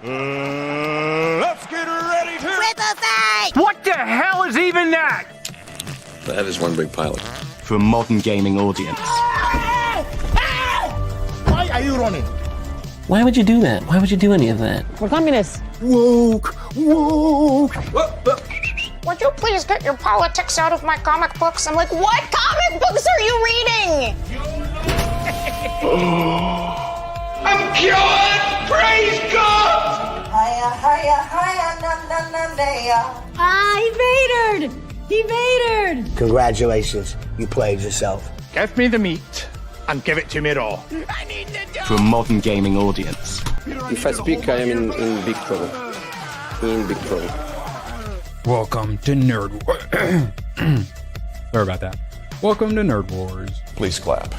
Let's get ready to Triple thing! What the hell is even that? That is one big pilot. For a modern gaming audience. Why are you running? Why would you do that? Why would you do any of that? We're communists. Woke. Would you please get your politics out of my comic books? I'm like, what comic books are you reading? I'm cured! Praise God! Hiya, hiya, hiya, na na na na. He vatored! He vatored! Congratulations, you played yourself. Give me the meat and give it to me raw. For a modern gaming audience. If I speak, I am in big trouble. In big trouble. Welcome to Nerd Wars. Sorry about that. Welcome to Nerd Wars. Please clap.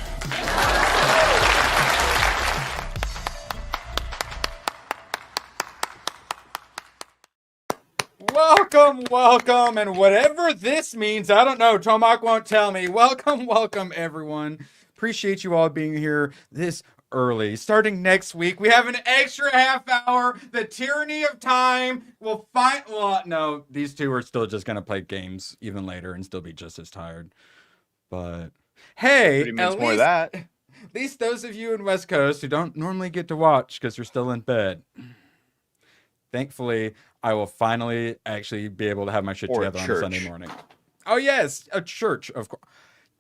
Welcome, and whatever this means, I don't know. Tomac won't tell me. Welcome, everyone. Appreciate you all being here this early. Starting next week, we have an extra half hour. The tyranny of time will find. Well, no, these two are still just gonna play games even later and still be just as tired. But hey, at more of that. At least those of you in West Coast who don't normally get to watch because you're still in bed. Thankfully, I will finally actually be able to have my shit together on a Sunday morning. Oh, yes, a church, of course.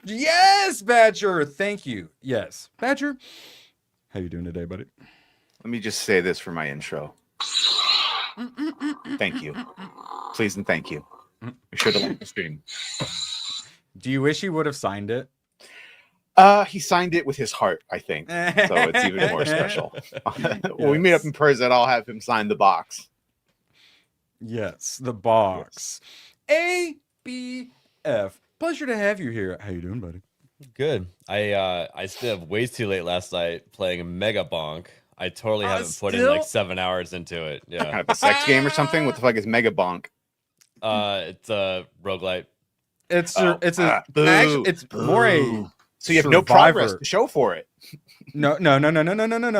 Yes, Badger, thank you. Yes. Badger, how you doing today, buddy? Let me just say this for my intro. Thank you. Please and thank you. Be sure to like the stream. Do you wish he would have signed it? He signed it with his heart, I think. So it's even more special. When we meet up in person, I'll have him sign the box. Yes, the box. Yes. ABF. Pleasure to have you here. How you doing, buddy? Good. I stayed up way too late last night playing Mega Bonk. I totally haven't put in like 7 hours into it. Yeah. Kind of a sex game or something? What the fuck is Mega Bonk? It's a roguelite. It's more a so you have no progress to show for it. No.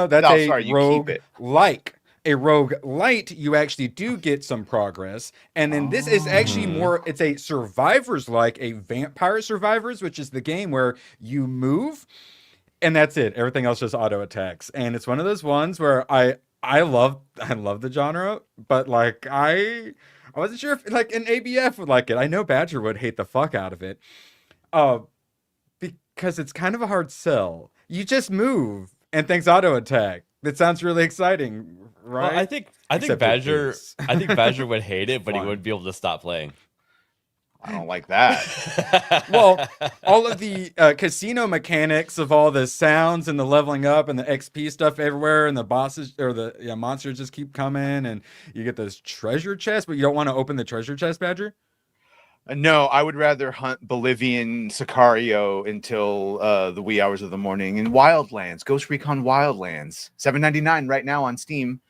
That's rogue-like. A rogue-lite, you actually do get some progress. And then this is actually more, it's a survivors-like, a Vampire Survivors, which is the game where you move, and that's it. Everything else just auto-attacks. And it's one of those ones where I love the genre, but like I wasn't sure if like an ABF would like it. I know Badger would hate the fuck out of it. Because it's kind of a hard sell. You just move and things auto attack. That sounds really exciting, right? Well, I think Badger would hate it, but he wouldn't be able to stop playing. I don't like that. Well, all of the casino mechanics of all the sounds and the leveling up and the XP stuff everywhere, and the bosses or the monsters just keep coming, and you get those treasure chests, but you don't want to open the treasure chest, Badger? No, I would rather hunt Bolivian Sicario until the wee hours of the morning in Wildlands. Ghost Recon Wildlands. $7.99 right now on Steam.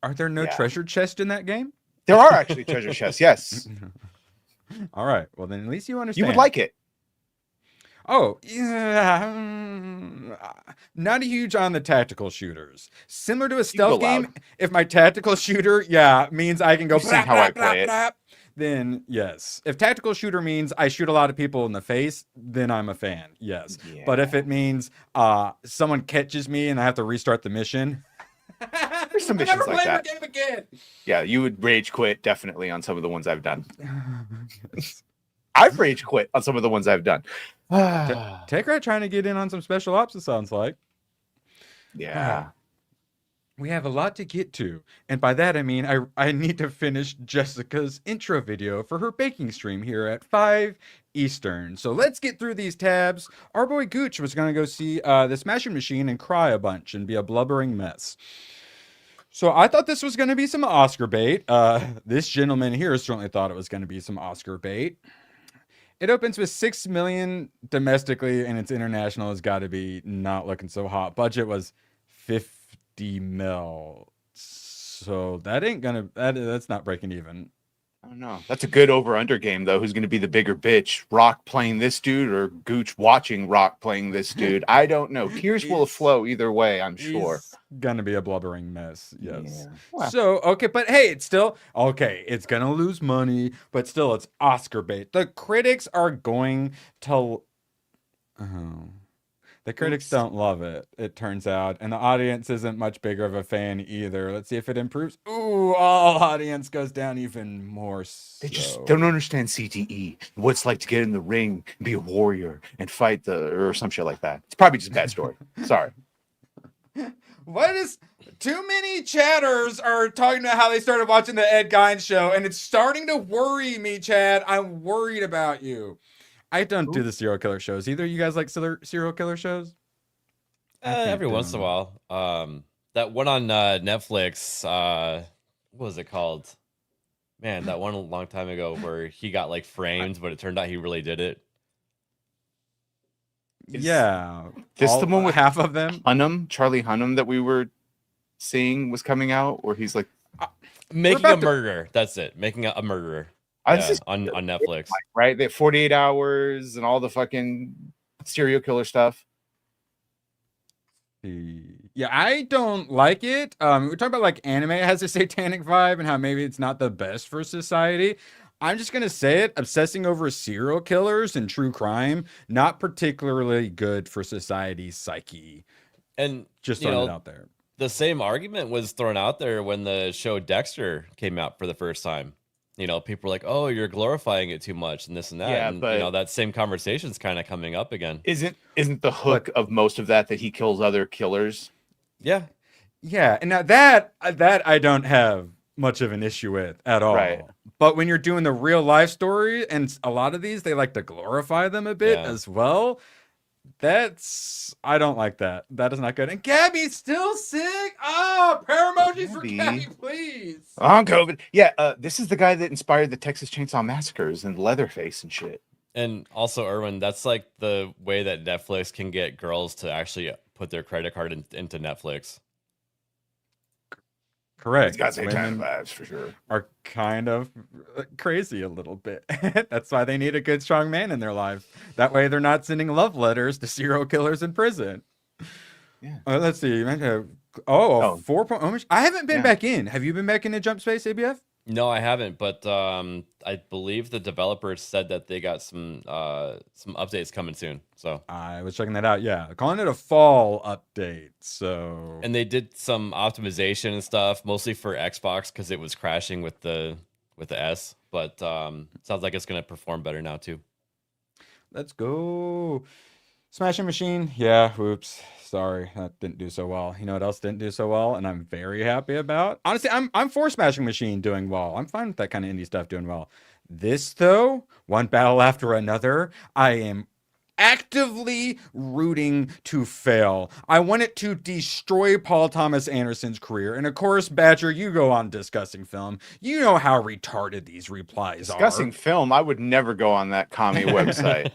Are there no treasure chests in that game? There are actually treasure chests, yes. All right. Well, then at least you understand. You would like it. Oh, yeah. Not a huge on the tactical shooters. Similar to a stealth game, if my tactical shooter, means I can go blah, how I play it. Then yes. If tactical shooter means I shoot a lot of people in the face, then I'm a fan. Yes. Yeah. But if it means someone catches me and I have to restart the mission, there's some missions like that. Game again. Yeah, you would rage quit definitely on some of the ones I've done. I've rage quit on some of the ones I've done. Techrat trying to get in on some special ops, it sounds like. Yeah. We have a lot to get to, and by that I mean I need to finish Jessica's intro video for her baking stream here at 5 Eastern. So let's get through these tabs. Our boy Gooch was going to go see the Smashing Machine and cry a bunch and be a blubbering mess. So I thought this was going to be some Oscar bait. This gentleman here certainly thought it was going to be some Oscar bait. It opens with 6 million domestically, and its international has got to be not looking so hot. Budget was 50 mil, so that ain't gonna that's not breaking even. I don't know. That's a good over/under game, though. Who's going to be the bigger bitch? Rock playing this dude or Gooch watching Rock playing this dude? I don't know. Tears will flow either way, I'm sure. He's gonna be a blubbering mess. Yes. Yeah. Well. So okay, but hey, it's still okay. It's gonna lose money, but still, it's Oscar bait. The critics are going to. Oh. The critics don't love it, it turns out, and the audience isn't much bigger of a fan either. Let's see if it improves. Ooh, all audience goes down even more. They just don't understand CTE, what it's like to get in the ring, and be a warrior, and fight or some shit like that. It's probably just a bad story. Sorry. What is too many chatters are talking about how they started watching the Ed Gein show, and it's starting to worry me, Chad. I'm worried about you. I don't do the serial killer shows. Either you guys like serial killer shows? Every once in a while. That one on Netflix, what was it called? Man, that one a long time ago where he got like framed, but it turned out he really did it. Yeah. This the one with half of them? Charlie Hunnam that we were seeing was coming out, where he's like making a murderer. That's it. Making a murderer. Yeah, on Netflix. Right? They have 48 hours and all the fucking serial killer stuff. Yeah, I don't like it. We're talking about like anime has a satanic vibe and how maybe it's not the best for society. I'm just gonna say it, obsessing over serial killers and true crime, not particularly good for society's psyche. And just throwing it out there. The same argument was thrown out there when the show Dexter came out for the first time. You know, people were like, "Oh, you're glorifying it too much," and this and that. Yeah, and but you know, that same conversation's kind of coming up again. Isn't the hook of most of that he kills other killers? Yeah, yeah, and now that I don't have much of an issue with at all. Right. But when you're doing the real life story, and a lot of these they like to glorify them a bit as well. I don't like that. That is not good. And Gabby's still sick. Oh, prayer emojis for Gabby, please. On COVID. Yeah, this is the guy that inspired the Texas Chainsaw Massacres and Leatherface and shit. And also, Erwin, that's like the way that Netflix can get girls to actually put their credit card into Netflix. Correct. It's got satanic Women vibes for sure. Are kind of crazy a little bit. That's why they need a good, strong man in their lives. That way they're not sending love letters to serial killers in prison. Yeah. Let's see. 4-point homage. I haven't been back in. Have you been back into Jump Space, ABF? No, I haven't, but I believe the developers said that they got some updates coming soon. So I was checking that out. Yeah, calling it a fall update. So and they did some optimization and stuff, mostly for Xbox because it was crashing with the S. But sounds like it's gonna perform better now too. Let's go. Smashing Machine. Yeah, whoops. Sorry, that didn't do so well. You know what else didn't do so well, and I'm very happy about? Honestly, I'm for Smashing Machine doing well. I'm fine with that kind of indie stuff doing well. This, though, one battle after another, I am actively rooting to fail. I want it to destroy Paul Thomas Anderson's career. And of course, Badger, you go on Discussing Film. You know how retarded these replies Discussing Film, I would never go on that commie website.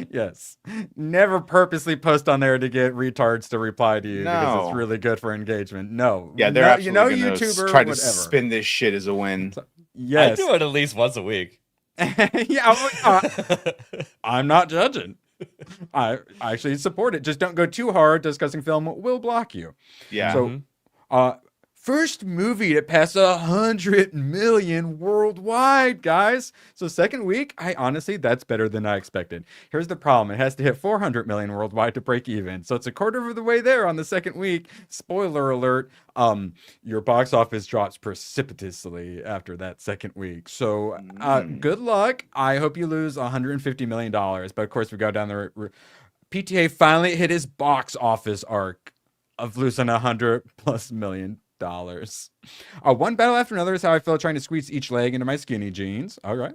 Yes. Never purposely post on there to get retards to reply to you because it's really good for engagement. No. Yeah, they're absolutely YouTuber try to spin this shit as a win. Yes. I do it at least once a week. I'm not judging. I actually support it. Just don't go too hard. Discussing Film will block you. Yeah. So, first movie to pass 100 million worldwide, guys. So second week, that's better than I expected. Here's the problem. It has to hit 400 million worldwide to break even. So it's a quarter of the way there on the second week. Spoiler alert. Your box office drops precipitously after that second week. So good luck. I hope you lose $150 million. But of course, we go down the PTA finally hit his box office arc of losing $100+ million. One battle after another is how I felt trying to squeeze each leg into my skinny jeans. All right.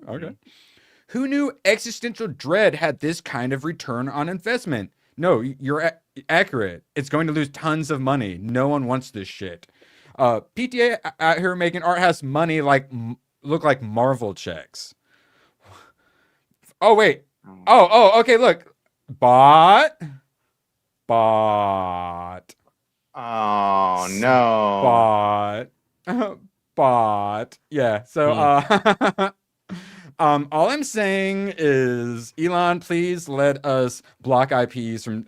Who knew existential dread had this kind of return on investment? No, you're accurate. It's going to lose tons of money. No one wants this shit. PTA out here making art has money look like Marvel checks. Oh wait. Oh okay. Look, bot. Oh no. Bot. that. Yeah. So all I'm saying is, Elon, please let us block IPs from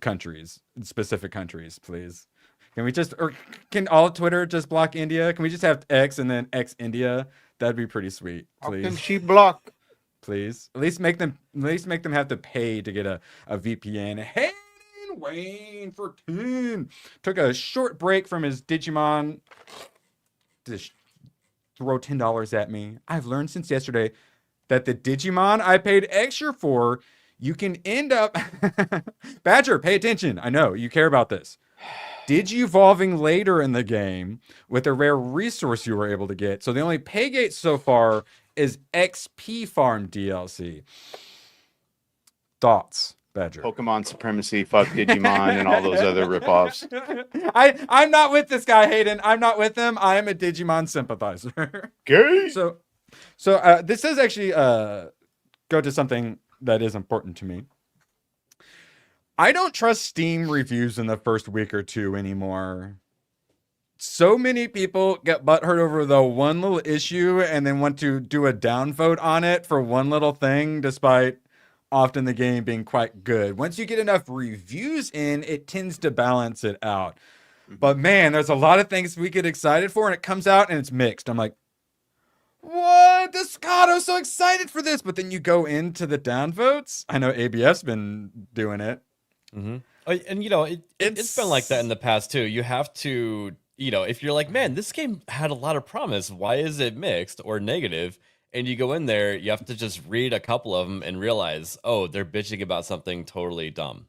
countries, specific countries, please. Can we just, or can all of Twitter just block India? Can we just have X and then X India? That'd be pretty sweet, please. How can she block? Please, at least make them have to pay to get a VPN. Hey, Wayne for 10 took a short break from his Digimon to throw $10 at me. I've learned since yesterday that the Digimon I paid extra for, you can end up Badger, pay attention. I know you care about this. Digivolving later in the game with a rare resource you were able to get. So the only pay gate so far is XP farm DLC. Thoughts, Badger? Pokemon supremacy, fuck Digimon, and all those other ripoffs. I'm not with this guy, Hayden. I'm not with him. I am a Digimon sympathizer. Gay. So this does actually go to something that is important to me. I don't trust Steam reviews in the first week or two anymore. So many people get butthurt over the one little issue and then want to do a downvote on it for one little thing, despite often the game being quite good. Once you get enough reviews in, it tends to balance it out. But man, there's a lot of things we get excited for, and it comes out and it's mixed. I'm like, what? God, I was so excited for this. But then you go into the downvotes. I know ABF's been doing it. Mm-hmm. And you know, it's been like that in the past too. You have to, you know, if you're like, man, this game had a lot of promise, why is it mixed or negative? And you go in there, you have to just read a couple of them and realize, oh, they're bitching about something totally dumb.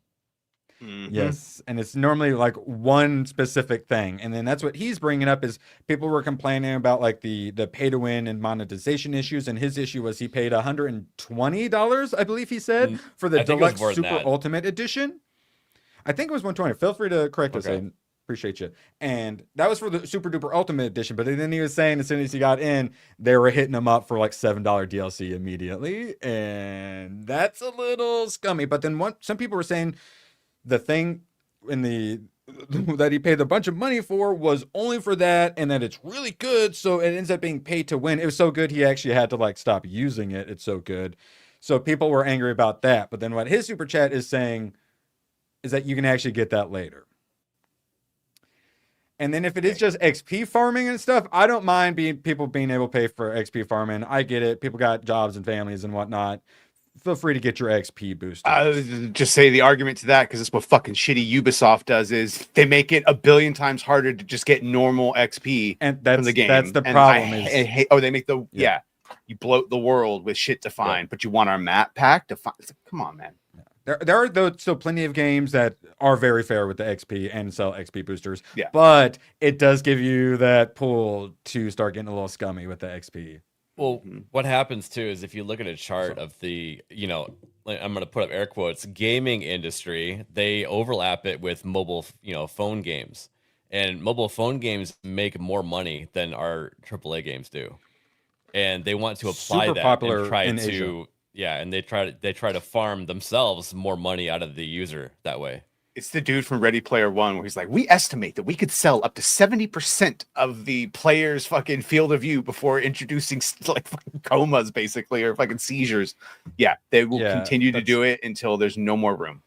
Yes, and it's normally like one specific thing, and then that's what he's bringing up is people were complaining about like the pay to win and monetization issues, and his issue was he paid $120, I believe he said, for the deluxe super ultimate edition. I think it was 120. Feel free to correct us. I appreciate you. And that was for the super duper ultimate edition. But then he was saying as soon as he got in, they were hitting him up for like $7 DLC immediately, and that's a little scummy. But then some people were saying the thing in the that he paid a bunch of money for was only for that, and that it's really good, so it ends up being paid to win. It was so good he actually had to like stop using it. It's so good. So people were angry about that. But then what his super chat is saying is that you can actually get that later. And then if it is just XP farming and stuff, I don't mind people being able to pay for XP farming. I get it. People got jobs and families and whatnot. Feel free to get your XP boosted. Just say the argument to that, because it's what fucking shitty Ubisoft does is they make it a billion times harder to just get normal XP and that's, from the game. That's the problem. They make the you bloat the world with shit to find, but you want our map pack to find. Come on, man. There are though still plenty of games that are very fair with the XP and sell XP boosters. Yeah. But it does give you that pull to start getting a little scummy with the XP. Well, what happens too is if you look at a chart of the, you know, I'm going to put up air quotes, gaming industry, they overlap it with mobile, you know, phone games. And mobile phone games make more money than our AAA games do. And they want to apply Super that popular and try in to Asia. Yeah, and they try to farm themselves more money out of the user that way. It's the dude from Ready Player One where he's like, we estimate that we could sell up to 70% of the player's fucking field of view before introducing like fucking comas, basically, or fucking seizures. Yeah, they will continue to do it until there's no more room.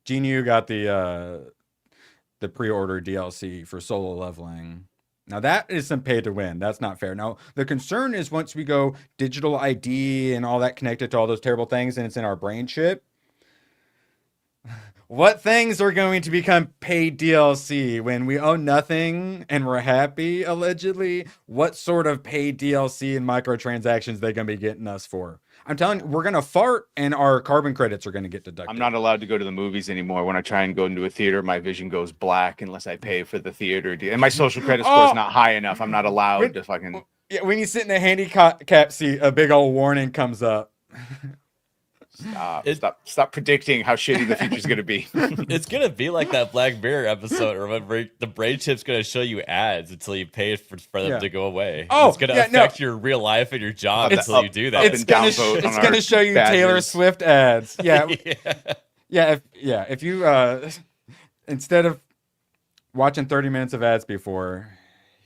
Genu got the pre-order DLC for solo leveling. Now that is some pay to win. That's not fair. Now the concern is once we go digital ID and all that connected to all those terrible things and it's in our brain chip, what things are going to become paid DLC when we own nothing and we're happy, allegedly? What sort of paid DLC and microtransactions they going to be getting us for? I'm telling you, we're going to fart and our carbon credits are going to get deducted. I'm not allowed to go to the movies anymore. When I try and go into a theater, my vision goes black unless I pay for the theater deal. And my social credit score is not high enough. I'm not allowed to fucking... Yeah, when you sit in the handicap seat, a big old warning comes up. Stop predicting how shitty the future's going to be. It's going to be like that Black Mirror episode, remember? The brain chip's going to show you ads until you pay for them to go away. Oh, it's going to affect your real life and your job until you do that. It's going to show you Taylor Swift ads. Yeah. If you, instead of watching 30 minutes of ads before,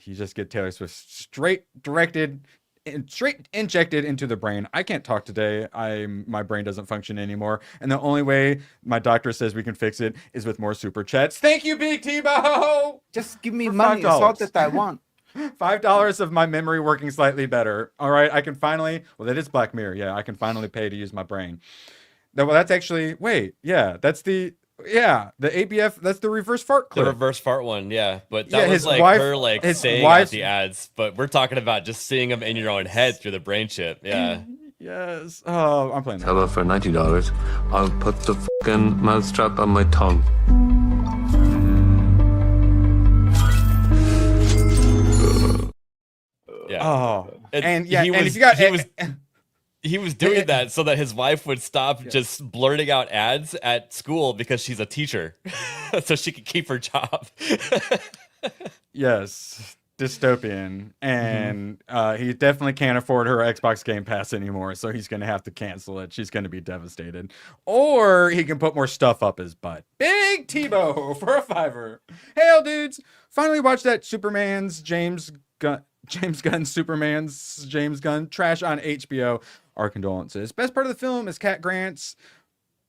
you just get Taylor Swift straight injected into the brain. I can't talk today. My brain doesn't function anymore. And the only way my doctor says we can fix it is with more super chats. Thank you, Big Tebow. Just give me For money. It's all $5. that I want. $5 of my memory working slightly better. All right, I can finally. Well, that is Black Mirror. Yeah, I can finally pay to use my brain. Well, that's actually. Wait, yeah, that's the. Yeah, the ABF. That's the reverse fart clip. The reverse fart one, yeah. But Yeah, that was his like wife- her like his saying wife's- out the ads. But we're talking about just seeing them in your own head through the brain chip. Yeah. Yes. Oh, I'm playing that. How about for $90? I'll put the fucking mousetrap on my tongue. Yeah. Oh, and he yeah, and was, if you got, he was doing that so that his wife would stop just blurting out ads at school because she's a teacher, so she could keep her job. yes, dystopian, and he definitely can't afford her Xbox Game Pass anymore, so he's gonna have to cancel it. She's gonna be devastated, or he can put more stuff up his butt. Big Tebow for a $5. Hail, dudes! Finally watched that Superman's James Gunn Superman's James Gunn trash on HBO. Our condolences. Best part of the film is Cat Grant's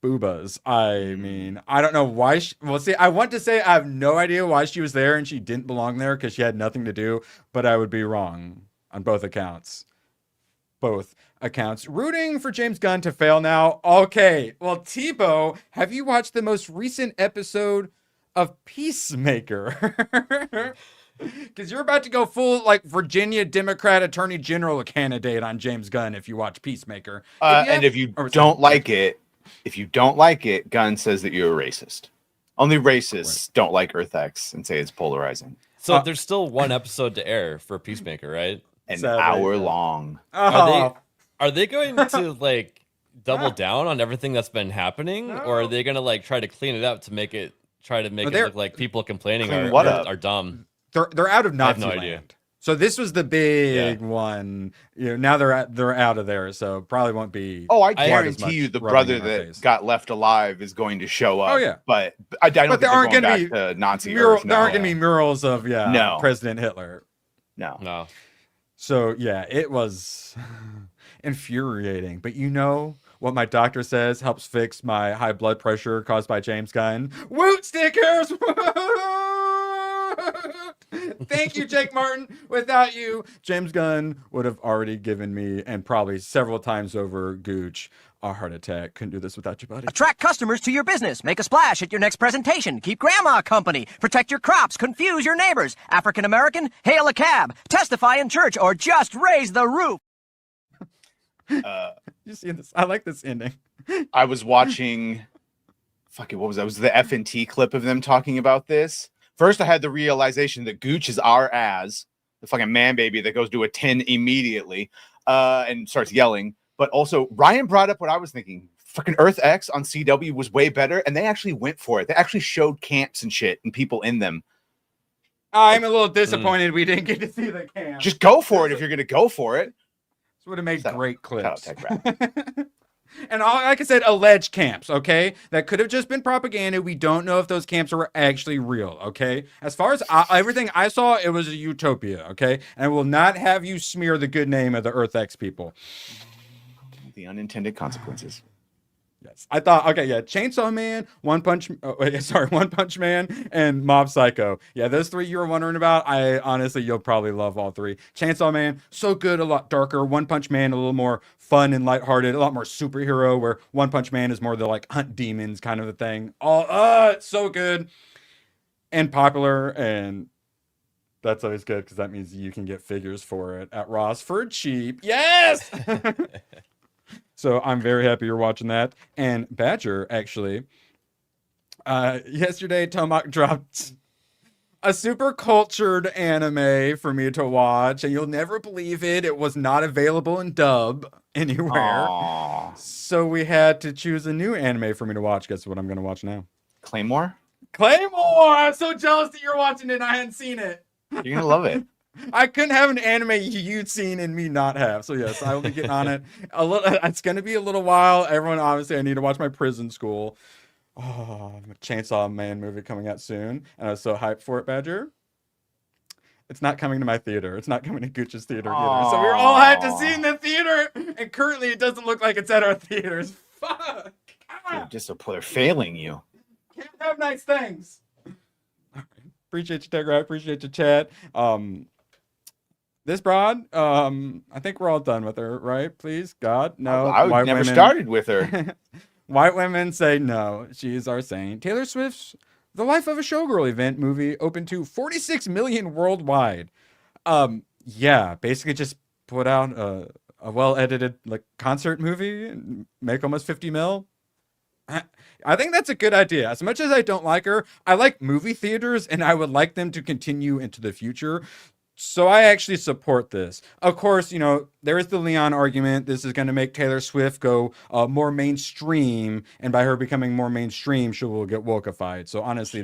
boobas. I mean, I don't know why. Well, see, I want to say I have no idea why she was there and she didn't belong there because she had nothing to do, but I would be wrong on both accounts. Both accounts. Rooting for James Gunn to fail now. Okay. Well, Tebow, have you watched the most recent episode of Peacemaker? Because you're about to go full like Virginia Democrat Attorney General candidate on James Gunn if you watch Peacemaker. If you don't like it, Gunn says that you're a racist. Only racists don't like Earth X and say it's polarizing. So there's still one episode to air for Peacemaker, right? An hour long. Oh. Are they going to like double down on everything that's been happening, or are they going to like try to clean it up to make it look like people complaining are dumb? They're out of I have Nazi no land. idea. So this was the big one. You know, now they're out of there, so probably won't be. Oh, I quite as guarantee much you, the rubbing brother in our that face. got left alive is going to show up. Oh, yeah. but I don't think there aren't going going to back be to Nazi mural, Earth. there aren't No. going to be murals of No. President Hitler. No. So yeah, it was infuriating. But you know what my doctor says helps fix my high blood pressure caused by James Gunn? Woot stickers! Thank you, Jake Martin. Without you, James Gunn would have already given me, and probably several times over, Gooch, a heart attack. Couldn't do this without you, buddy. Attract customers to your business. Make a splash at your next presentation. Keep grandma company. Protect your crops. Confuse your neighbors. African American? Hail a cab. Testify in church or just raise the roof. You see this? I like this ending. I was watching. What was that? It was the F&T clip of them talking about this. First, I had the realization that Gooch is our the fucking man baby that goes to a 10 immediately and starts yelling. But also, Ryan brought up what I was thinking. Fucking Earth X on CW was way better, and they actually went for it. They actually showed camps and shit and people in them. I'm a little disappointed we didn't get to see the camp. Just go for it if you're going to go for it. This would have made great clips. Shout out Tech Rat. And like I said, alleged camps, okay? That could have just been propaganda. We don't know if those camps were actually real, okay? As far as everything I saw, it was a utopia, okay? And I will not have you smear the good name of the Earth X people. The unintended consequences. Yes. I thought, okay, yeah, Chainsaw Man, One Punch Man, and Mob Psycho. Yeah, those three you were wondering about. I honestly, you'll probably love all three. Chainsaw Man, so good, a lot darker. One Punch Man, a little more fun and lighthearted, a lot more superhero, where One Punch Man is more the like hunt demons kind of a thing. It's so good and popular, and that's always good because that means you can get figures for it at Ross for cheap. Yes! So I'm very happy you're watching that. And Badger, actually, yesterday Tomac dropped a super cultured anime for me to watch, and you'll never believe it. It was not available in dub anywhere. Aww. So we had to choose a new anime for me to watch. Guess what I'm going to watch now? Claymore? I'm so jealous that you're watching it and I hadn't seen it. You're going to love it. I couldn't have an anime you'd seen and me not have. So yes, I will be getting on it. It's going to be a little while. Everyone, obviously, I need to watch my Prison School. Oh, Chainsaw Man movie coming out soon, and I was so hyped for it, Badger. It's not coming to my theater. It's not coming to Gooch's theater either. So we're all hyped to see it in the theater, and currently it doesn't look like it's at our theaters. Fuck. They're failing you. Can't have nice things. All right. Appreciate you, Tegra. I appreciate you, chat. This broad, I think we're all done with her, right? Please, God, no. I never started with her. White women say no. She is our saint. Taylor Swift's The Life of a Showgirl event movie opened to 46 million worldwide. Yeah, basically just put out a well-edited like concert movie and make almost 50 mil. I think that's a good idea. As much as I don't like her, I like movie theaters and I would like them to continue into the future. So I actually support this. Of course, you know, there is the Leon argument. This is going to make Taylor Swift go more mainstream, and by her becoming more mainstream, she will get wokeified. So honestly,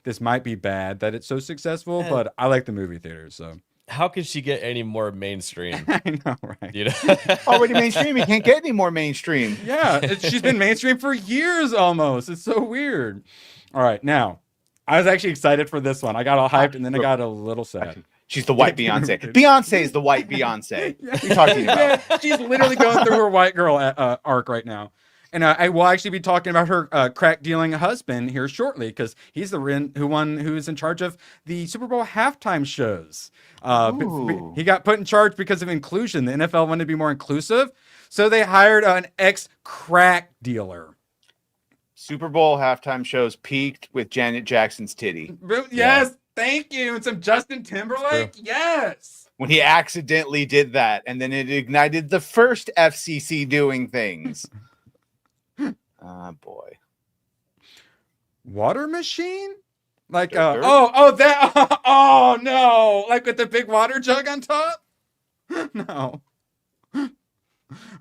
this might be bad that it's so successful, but I like the movie theaters. So how could she get any more mainstream? I know, right? You know? Already mainstream. You can't get any more mainstream. Yeah, she's been mainstream for years almost. It's so weird. All right, now. I was actually excited for this one. I got all hyped and then I got a little sad. She's the white Beyonce. Beyonce is the white Beyonce. What are you talking about? Yeah, she's literally going through her white girl arc right now. And I will actually be talking about her crack dealing husband here shortly because he's who's in charge of the Super Bowl halftime shows. He got put in charge because of inclusion. The NFL wanted to be more inclusive. So they hired an ex-crack dealer. Super Bowl halftime shows peaked with Janet Jackson's titty. Yes, thank you. And some Justin Timberlake. Yes. When he accidentally did that, and then it ignited the first FCC doing things. Boy. Water machine? Like oh no. Like with the big water jug on top? No.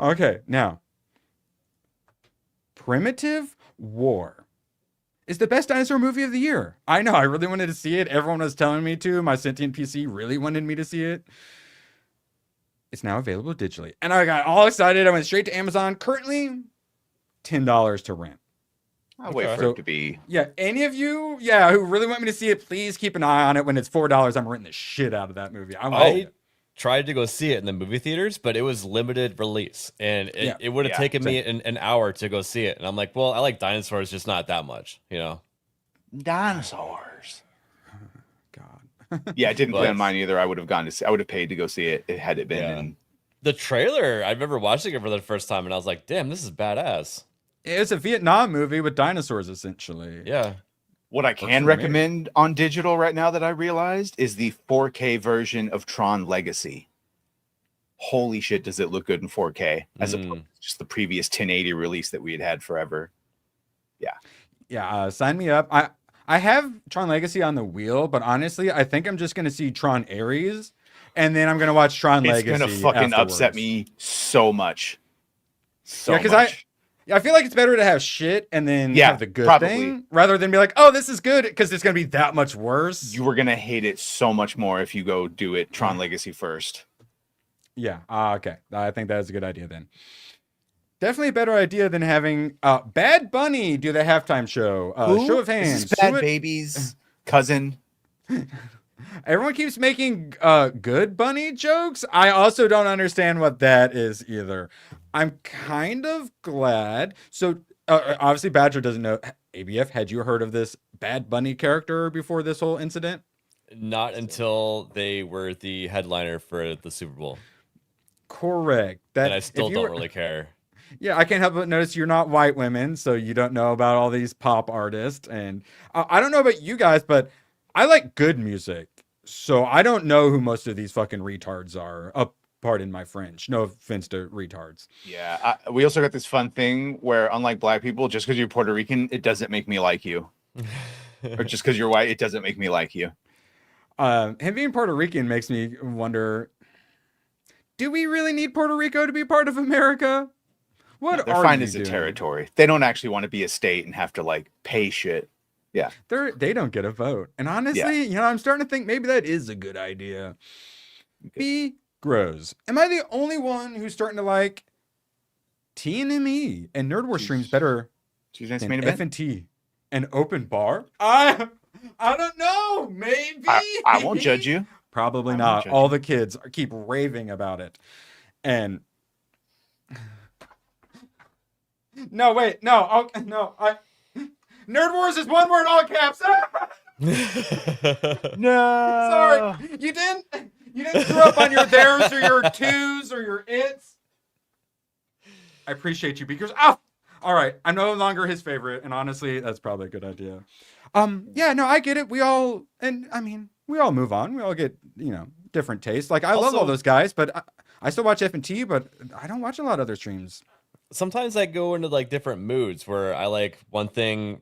Okay, now. Primitive War is the best dinosaur movie of the year. I know, I really wanted to see it. Everyone was telling me to. My sentient PC really wanted me to see it. It's now available digitally. And I got all excited. I went straight to Amazon. Currently, $10 to rent. I'll wait for it to be. Yeah, any of you, who really want me to see it, please keep an eye on it. When it's $4, I'm renting the shit out of that movie. I tried to go see it in the movie theaters, but it was limited release, and it would have taken me an hour to go see it. And I'm like, well, I like dinosaurs, just not that much, you know. Dinosaurs. God. Yeah, I didn't plan mine either. I would have I would have paid to go see it had it been in. The trailer, I remember watching it for the first time, and I was like, damn, this is badass. It's a Vietnam movie with dinosaurs, essentially. Yeah. What I can recommend on digital right now that I realized is the 4K version of Tron Legacy. Holy shit, does it look good in 4K as opposed to just the previous 1080 release that we had forever. Yeah. Yeah, sign me up. I have Tron Legacy on the wheel, but honestly, I think I'm just going to see Tron Ares, and then I'm going to watch Tron Legacy. It's going to fucking upset me so much. Because I feel like it's better to have shit and then have the good thing rather than be like, oh, this is good because it's going to be that much worse. You were going to hate it so much more if you go do it Tron Legacy first. Yeah. Okay. I think that is a good idea then. Definitely a better idea than having Bad Bunny do the halftime show. Show of hands. Is this Bad Baby's cousin? Everyone keeps making good bunny jokes. I also don't understand what that is either. I'm kind of glad. So obviously Badger doesn't know. ABF, had you heard of this Bad Bunny character before this whole incident? Not until they were the headliner for the Super Bowl. Correct. And I still don't really care. Yeah, I can't help but notice you're not white women, so you don't know about all these pop artists. And I don't know about you guys, but I like good music. So I don't know who most of these fucking retards are. Pardon my French. No offense to retards. Yeah. We also got this fun thing where, unlike black people, just because you're Puerto Rican, it doesn't make me like you. Or just because you're white, it doesn't make me like you. Him being Puerto Rican makes me wonder, do we really need Puerto Rico to be part of America? What they're fine as a territory. They don't actually want to be a state and have to like pay shit. Yeah. They don't get a vote. And honestly, I'm starting to think maybe that is a good idea. B grows. Am I the only one who's starting to like TNME and Nerd War streams better than F&T and Open Bar? I don't know. Maybe. I won't judge you. Probably I won't not. judge All you. the kids keep raving about it. And no, wait, no, okay, no. Nerd Wars is one word, all caps. No. Sorry, you didn't screw up on your theirs or your twos or your its. I appreciate you because all right, I'm no longer his favorite, and honestly, that's probably a good idea. Yeah, no, I get it. We all move on. We all get, different tastes. Like I love all those guys, but I still watch F&T, but I don't watch a lot of other streams. Sometimes I go into like different moods where I like one thing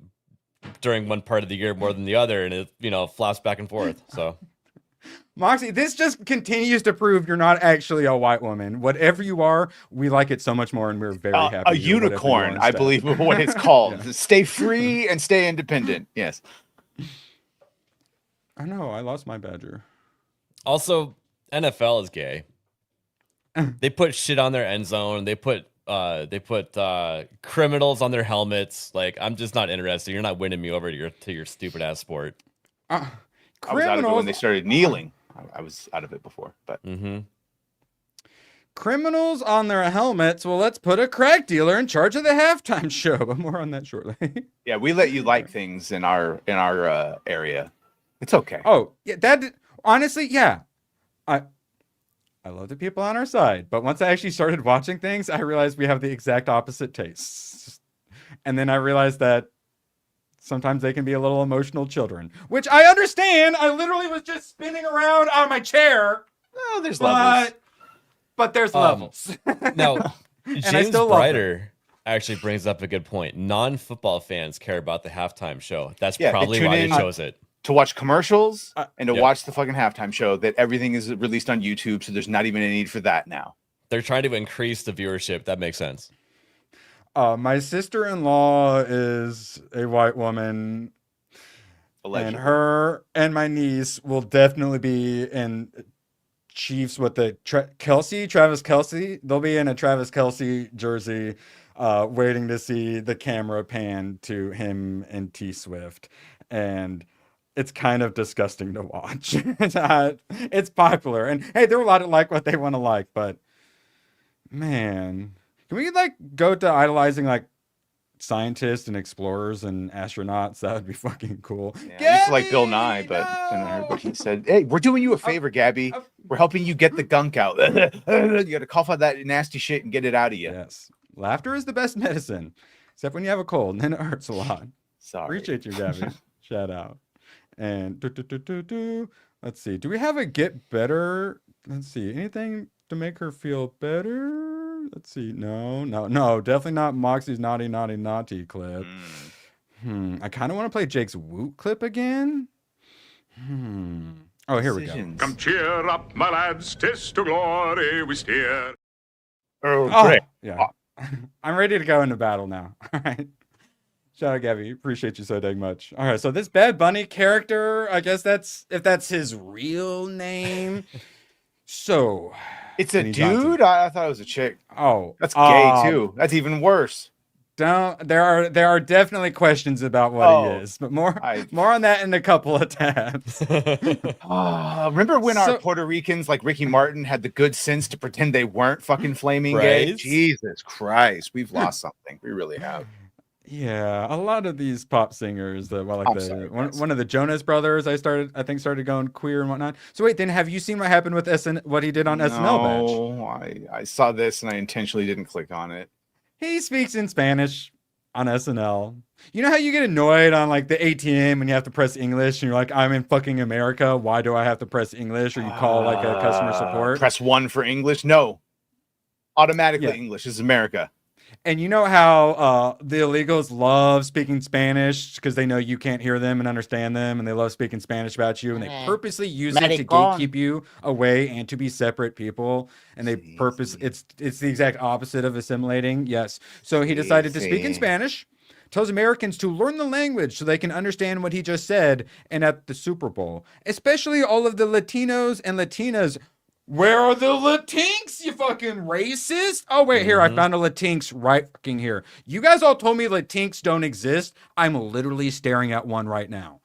during one part of the year more than the other, and it flaps back and forth. So Moxie, this just continues to prove you're not actually a white woman. Whatever you are, we like it so much more, and we're very happy. A unicorn, I believe, what it's called. Yeah. Stay free and stay independent. Yes. I know. I lost my badger. Also, NFL is gay. They put shit on their end zone. They put criminals on their helmets. Like, I'm just not interested. You're not winning me over to your stupid ass sport. I was out of it when they started kneeling. I was out of it before, but criminals on their helmets. Well, let's put a crack dealer in charge of the halftime show. But more on that shortly. Yeah, we let you like things in our area. It's okay. Oh, yeah, that honestly, yeah. I love the people on our side, but once I actually started watching things, I realized we have the exact opposite tastes. And then I realized that sometimes they can be a little emotional children, which I understand. I literally was just spinning around on my chair. Oh, there's levels. But there's levels. Now, James Brighter actually brings up a good point. Non-football fans care about the halftime show. That's probably why he chose it. To watch commercials and to watch the fucking halftime show, that everything is released on YouTube, so there's not even a need for that now. They're trying to increase the viewership. That makes sense. My sister-in-law is a white woman. Allegedly. And her and my niece will definitely be in Chiefs with the Travis Kelce. They'll be in a Travis Kelce jersey, waiting to see the camera pan to him and T Swift. And it's kind of disgusting to watch. It's popular. And hey, they're allowed to like what they want to like, but man, can we go to idolizing scientists and explorers and astronauts? That would be fucking cool. Yeah, I used to like Bill Nye, but then I heard what he said. Hey, we're doing you a favor, Gabby. We're helping you get the gunk out. You got to cough out that nasty shit and get it out of you. Yes. Laughter is the best medicine, except when you have a cold, and then it hurts a lot. Sorry. Appreciate you, Gabby. Shout out. And let's see. Do we have a get better? Let's see. Anything to make her feel better? Let's see. No. Definitely not Moxie's naughty clip. I kind of want to play Jake's Woot clip again. Oh, here we go. Come cheer up, my lads, 'tis to glory we steer. Oh, great. Yeah. I'm ready to go into battle now. All right. Shout out, Gabby. Appreciate you so dang much. All right, so this Bad Bunny character, I guess if that's his real name. So it's a dude? I thought it was a chick. Oh, that's gay too. That's even worse. There are definitely questions about what he is, but more on that in a couple of tabs. Remember when our Puerto Ricans like Ricky Martin had the good sense to pretend they weren't fucking flaming gay? Jesus Christ, we've lost something. We really have. Yeah, a lot of these pop singers that one of the Jonas Brothers, I think started going queer and whatnot. So wait, then have you seen what happened with what he did on SNL Badge? I saw this and I intentionally didn't click on it. He speaks in Spanish on SNL. You know how you get annoyed on the ATM when you have to press English and you're like, I'm in fucking America. Why do I have to press English? Or you call a customer support. Press 1 for English. No, automatically English. This is America. And you know how the illegals love speaking Spanish because they know you can't hear them and understand them, and they love speaking Spanish about you, and they purposely use it to gatekeep you away and to be separate people. And they it's the exact opposite of assimilating. Yes. So he decided to speak in Spanish, tells Americans to learn the language so they can understand what he just said. And at the Super Bowl, especially all of the Latinos and Latinas. Where are the Latinx, you fucking racist? Oh, wait, here, I found a Latinx right fucking here. You guys all told me Latinx don't exist. I'm literally staring at one right now.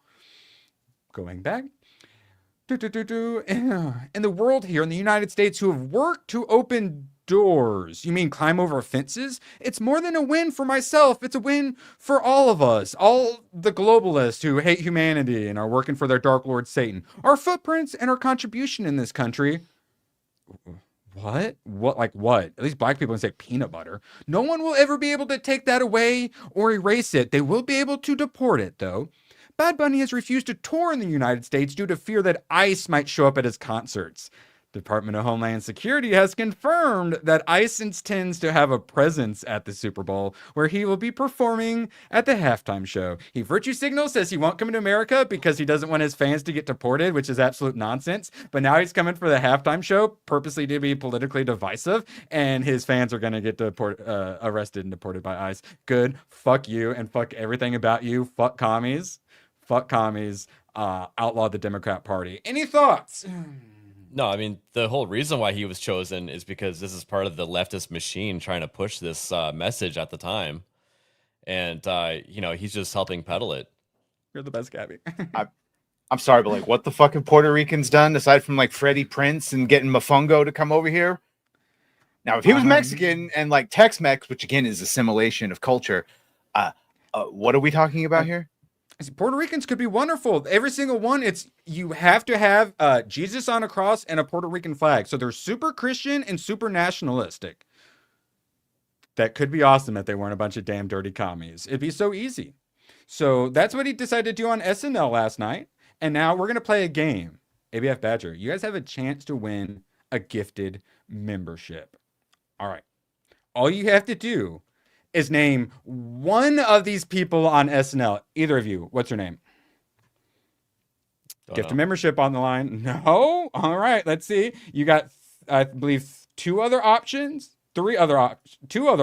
Going back. In the world here in the United States who have worked to open doors. You mean climb over fences? It's more than a win for myself. It's a win for all of us. All the globalists who hate humanity and are working for their dark lord Satan. Our footprints and our contribution in this country. What? What? Like what? At least black people can say peanut butter. No one will ever be able to take that away or erase it. They will be able to deport it, though. Bad Bunny has refused to tour in the United States due to fear that ICE might show up at his concerts. Department of Homeland Security has confirmed that ICE intends to have a presence at the Super Bowl, where he will be performing at the halftime show. He virtue signals, says he won't come to America because he doesn't want his fans to get deported, which is absolute nonsense. But now he's coming for the halftime show, purposely to be politically divisive, and his fans are going to get arrested and deported by ICE. Good. Fuck you and fuck everything about you. Fuck commies. Fuck commies. Outlaw the Democrat Party. Any thoughts? No, I mean, the whole reason why he was chosen is because this is part of the leftist machine trying to push this message at the time. And, you know, he's just helping peddle it. You're the best, Gabby. I'm sorry, but like, what the fuck have Puerto Ricans done aside from like Freddie Prince and getting Mofongo to come over here? Now, if he was Mexican and like Tex-Mex, which again is assimilation of culture, what are we talking about here? Puerto Ricans could be wonderful. Every single one, you have to have Jesus on a cross and a Puerto Rican flag. So they're super Christian and super nationalistic. That could be awesome if they weren't a bunch of damn dirty commies. It'd be so easy. So that's what he decided to do on SNL last night. And now we're going to play a game. ABF Badger, you guys have a chance to win a gifted membership. All right. All you have to do is name one of these people on SNL. Either of you. What's your name? Gift a membership on the line. No? All right. Let's see. You got, I believe, two other options. Two other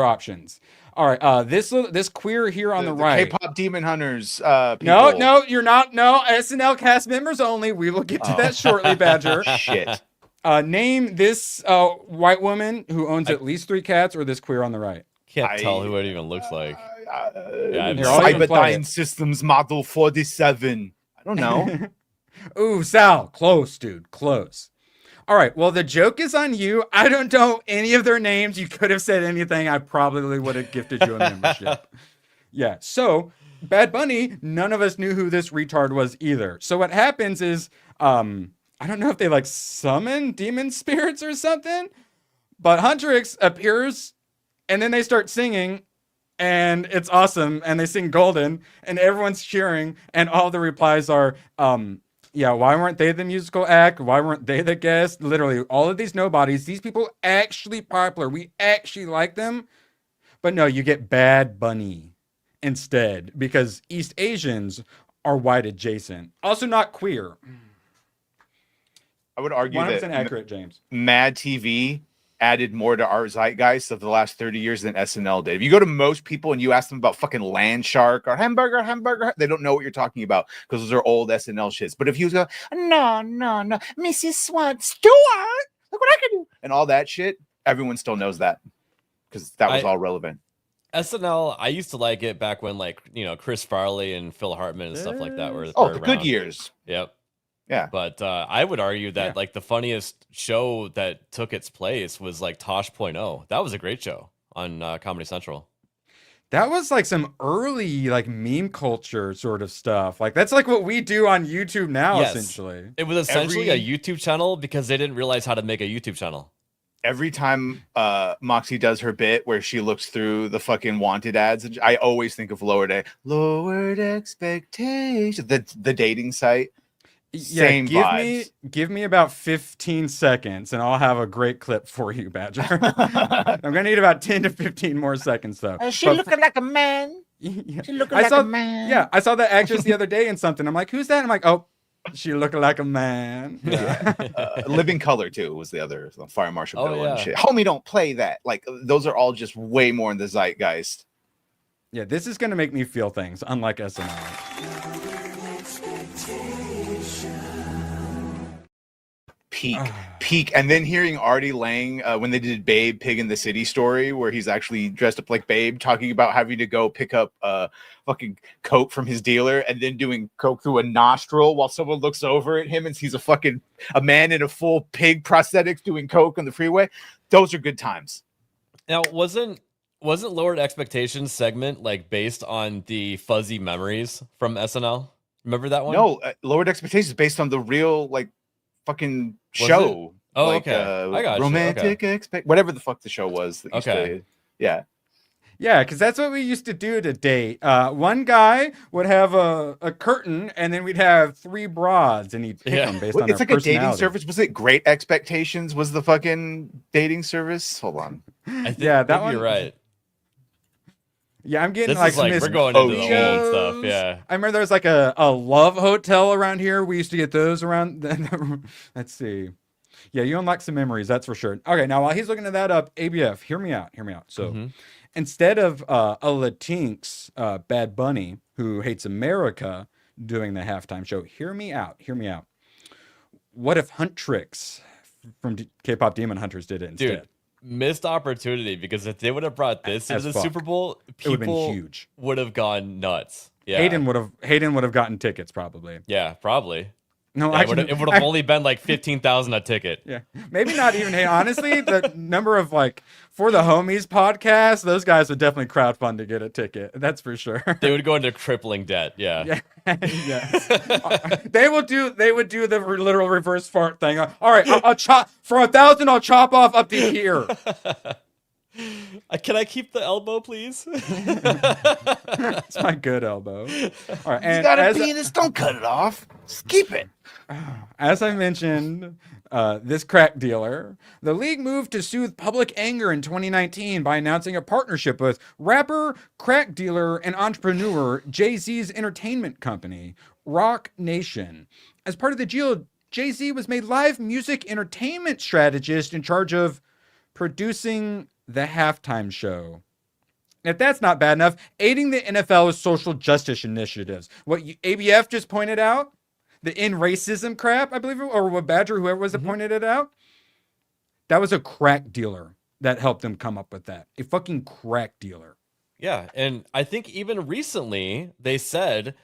options. All right. This queer here on the right. K-pop Demon Hunters. No, you're not. No, SNL cast members only. We will get to that shortly, Badger. Shit. Name this white woman who owns at least 3 cats, or this queer on the right. Can't tell who it even looks like. Cyberdyne Systems Model 47. I don't know. Ooh, Sal. Close, dude. Close. All right. Well, the joke is on you. I don't know any of their names. You could have said anything. I probably would have gifted you a membership. Yeah. So, Bad Bunny, none of us knew who this retard was either. So what happens is, I don't know if they like summon demon spirits or something, but Huntrix appears and then they start singing and it's awesome. And they sing Golden and everyone's cheering. And all the replies are, yeah, why weren't they the musical act? Why weren't they the guest? Literally all of these nobodies, these people actually popular. We actually like them, but no, you get Bad Bunny instead because East Asians are white adjacent. Also not queer. I would argue 100% that accurate, James. Mad TV added more to our zeitgeist of the last 30 years than SNL did. If you go to most people and you ask them about fucking Land Shark or hamburger, they don't know what you're talking about because those are old SNL shits. But if you go, no, Mrs. Stewart, look what I can do, and all that shit, everyone still knows that because that was all relevant. SNL, I used to like it back when, like, you know, Chris Farley and Phil Hartman and stuff like that were the good years. Yep. Yeah. But I would argue that like the funniest show that took its place was like Tosh.0. That was a great show on Comedy Central. That was like some early like meme culture sort of stuff. Like that's like what we do on YouTube now, essentially. It was essentially a YouTube channel because they didn't realize how to make a YouTube channel. Every time Moxie does her bit where she looks through the fucking wanted ads, I always think of Lowered Expectations, the dating site. Same vibes. Give me about 15 seconds and I'll have a great clip for you, Badger. I'm gonna need about 10 to 15 more seconds though. She looking like a man. Yeah. She looking like a man. Yeah, I saw that actress the other day in something. I'm like, who's that? I'm like, oh, she looking like a man. Yeah. Living Color too was the other Fire Marshal Bill and shit. Yeah. Homie, don't play that. Like those are all just way more in the zeitgeist. Yeah, this is gonna make me feel things, unlike SNL. peak. And then hearing Artie Lang when they did Babe Pig in the City story, where he's actually dressed up like Babe, talking about having to go pick up fucking coke from his dealer and then doing coke through a nostril while someone looks over at him and sees a man in a full pig prosthetics doing coke on the freeway. Those are good times. Now, wasn't Lowered Expectations segment like based on the Fuzzy Memories from SNL? Remember that one? No, Lowered Expectations is based on the real like fucking show. Oh, like, okay. I got you. Romantic Okay. whatever the fuck the show was. That used to, yeah. Yeah, because that's what we used to do to date. One guy would have a curtain, and then we'd have 3 broads, and he'd pick them based on It's their like a dating personality. service. Was it Great Expectations? Was the fucking dating service? Hold on. I think Yeah, that one. you're right. Yeah, I'm getting This like is like some we're going into the videos. old stuff. Yeah. I remember there was like a love hotel around here. We used to get those around. Let's see. Yeah, you unlock some memories, that's for sure. Okay, now while he's looking at that up, ABF, hear me out. So instead of a Latinx Bad Bunny who hates America doing the halftime show, hear me out. What if Huntrix from K-pop Demon Hunters did it instead? Dude, missed opportunity, because if they would have brought this into the fuck. Super Bowl, It would've been people huge. would have gone nuts. Yeah. Hayden would have gotten tickets probably. Yeah, probably. No, Yeah, actually, it would have only been like 15,000 a ticket. Yeah, maybe not even. Hey, honestly, the number of like For the Homies podcast, those guys would definitely crowdfund to get a ticket. That's for sure. They would go into crippling debt. Yeah. Yes. They would do the literal reverse fart thing. All right, I'll chop for 1,000. I'll chop off up to here. Can I keep the elbow, please? It's my good elbow. All right, and You got a as- penis, don't cut it off. Just keep it. As I mentioned, this crack dealer, the league moved to soothe public anger in 2019 by announcing a partnership with rapper, crack dealer, and entrepreneur Jay-Z's entertainment company, Rock Nation. As part of the deal, Jay-Z was made live music entertainment strategist in charge of producing the halftime show. If that's not bad enough, aiding the NFL's social justice initiatives. What ABF just pointed out, the in racism crap, I believe, or what Badger, whoever was that pointed it out, that was a crack dealer that helped them come up with that. A fucking crack dealer. Yeah, and I think even recently they said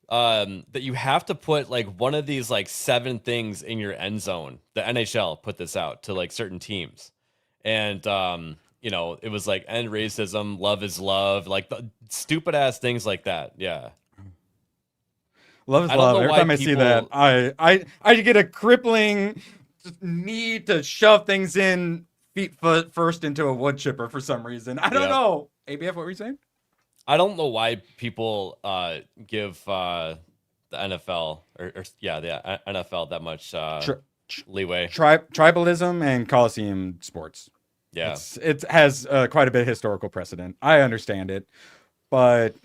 that you have to put like one of these like 7 things in your end zone. The NHL put this out to like certain teams, and you know, it was like end racism, love is love, like the stupid ass things like that. Yeah. Love is I don't love. know Every why time I see that, I get a crippling need to shove things in feet first into a wood chipper for some reason. I don't know. ABF, what were you saying? I don't know why people give the NFL or the NFL that much leeway. Tribalism and Coliseum sports. Yeah. It has quite a bit of historical precedent. I understand it, but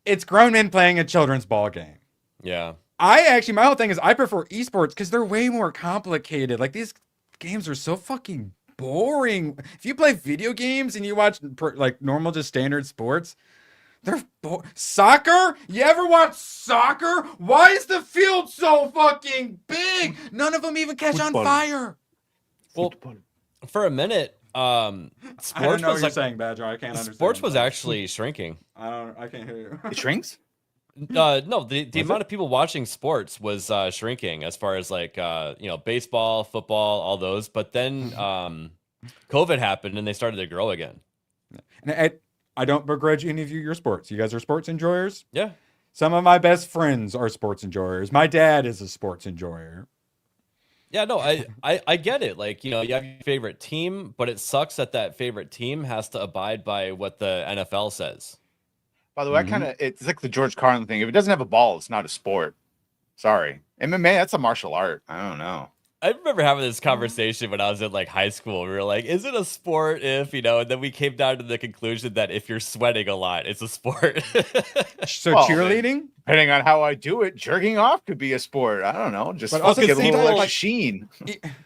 it's grown men playing a children's ball game. Yeah. My whole thing is I prefer esports because they're way more complicated. Like, these games are so fucking boring. If you play video games and you watch like normal, just standard sports, they're soccer? You ever watch soccer? Why is the field so fucking big? None of them even catch on fire. Well, for a minute, sports I don't know was what you're saying, Badger. I can't understand. Sports was actually shrinking. I can't hear you. It shrinks? No, the amount of people watching sports was shrinking as far as like baseball, football, all those. But then COVID happened and they started to grow again. And I don't begrudge any of you your sports. You guys are sports enjoyers? Yeah. Some of my best friends are sports enjoyers. My dad is a sports enjoyer. Yeah, no, I get it. Like, you have your favorite team, but it sucks that favorite team has to abide by what the NFL says. By the way, it's like the George Carlin thing. If it doesn't have a ball, it's not a sport. Sorry. MMA, that's a martial art. I don't know. I remember having this conversation when I was in like high school. We were like, is it a sport if, and then we came down to the conclusion that if you're sweating a lot, it's a sport. So cheerleading? Depending on how I do it, jerking off could be a sport. I don't know. Just also get a little people, like sheen.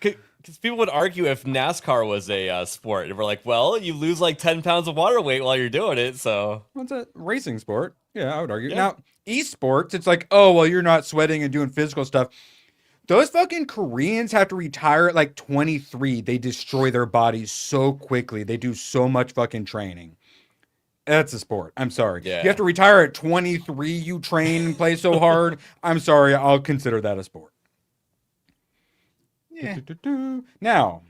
Because people would argue if NASCAR was a sport. And we're like, well, you lose like 10 pounds of water weight while you're doing it. So What's a racing sport? Yeah, I would argue. Yeah. Now, esports, it's like, oh, well, you're not sweating and doing physical stuff. Those fucking Koreans have to retire at like 23. They destroy their bodies so quickly. They do so much fucking training. That's a sport. I'm sorry. Yeah. You have to retire at 23. You train and play so hard. I'm sorry. I'll consider that a sport. Yeah. Now,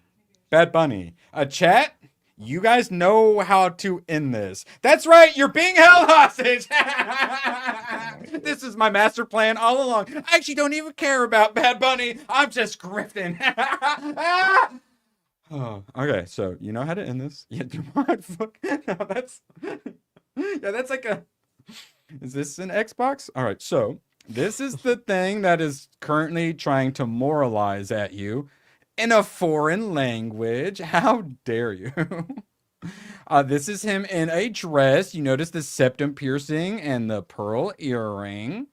Bad Bunny. Chat, you guys know how to end this. That's right. You're being held hostage. This is my master plan all along. I actually don't even care about Bad Bunny. I'm just grifting. Oh, okay, so you know how to end this? Yeah, fuck. No, that's yeah, that's like a. Is this an Xbox? All right, so this is the thing that is currently trying to moralize at you in a foreign language. How dare you? This is him in a dress. You notice the septum piercing and the pearl earring.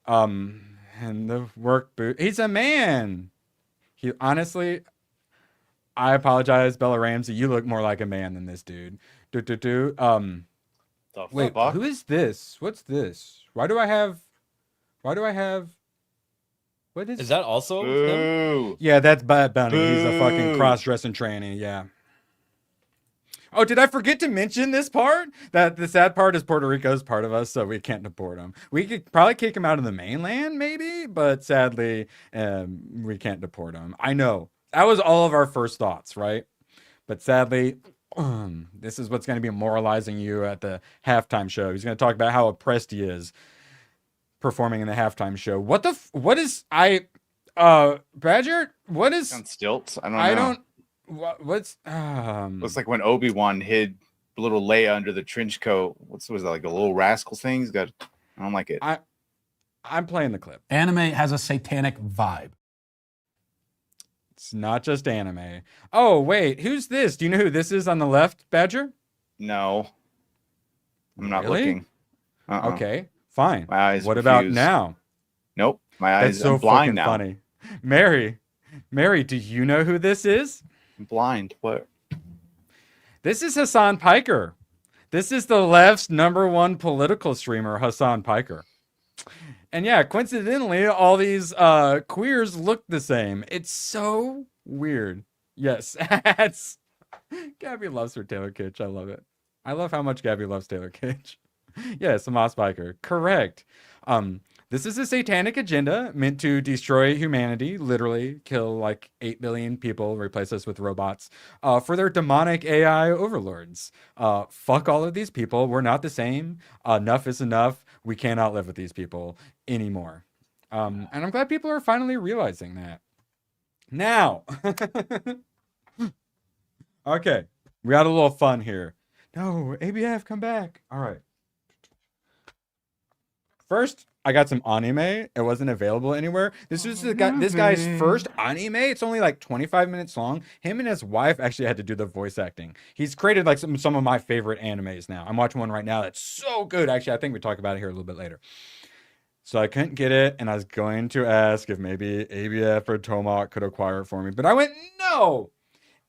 And the work boot. He's a man. He honestly. I apologize, Bella Ramsey. You look more like a man than this dude. Wait, fuck? who is this? What's this? Why do I have? What Is that also him? Boo. Yeah, that's Bad Bunny. He's a fucking Boo. cross-dressing tranny. Yeah. Oh, did I forget to mention this part? That the sad part is Puerto Rico's part of us, so we can't deport him. We could probably kick him out of the mainland, maybe, but sadly, we can't deport him. I know. That was all of our first thoughts, right? But sadly, this is what's going to be moralizing you at the halftime show. He's going to talk about how oppressed he is performing in the halftime show. What Badger? What is On stilts? I don't know. What's Looks like when Obi-Wan hid little Leia under the trench coat. Was that, like a little rascal thing? He's got. I don't like it. I'm playing the clip. Anime has a satanic vibe. It's not just anime. Oh, wait. Who's this? Do you know who this is on the left, Badger? No. I'm not Really? looking. Okay, fine. My eyes What about refuse. now? Nope. My eyes. That's so I'm blind fucking now. funny. Mary, do you know who this is? I'm blind. What? This is Hassan Piker. This is the left's #1 political streamer, Hassan Piker. And yeah, coincidentally, all these queers look the same. It's so weird. Yes, Gabby loves her Taylor Kitsch. I love it. I love how much Gabby loves Taylor Kitsch. Yes, Hamas Biker. Correct. This is a satanic agenda meant to destroy humanity, literally kill like 8 billion people, replace us with robots, for their demonic AI overlords. Fuck all of these people. We're not the same. Enough is enough. We cannot live with these people anymore. And I'm glad people are finally realizing that. Now, okay, we got a little fun here. No, ABF, come back. All right. First, I got some anime. It wasn't available anywhere. This was this guy's first anime. It's only like 25 minutes long. Him and his wife actually had to do the voice acting. He's created like some of my favorite animes now. I'm watching one right now that's so good. Actually, I think we talk about it here a little bit later. So I couldn't get it, and I was going to ask if maybe ABF or Tomahawk could acquire it for me, but I went no.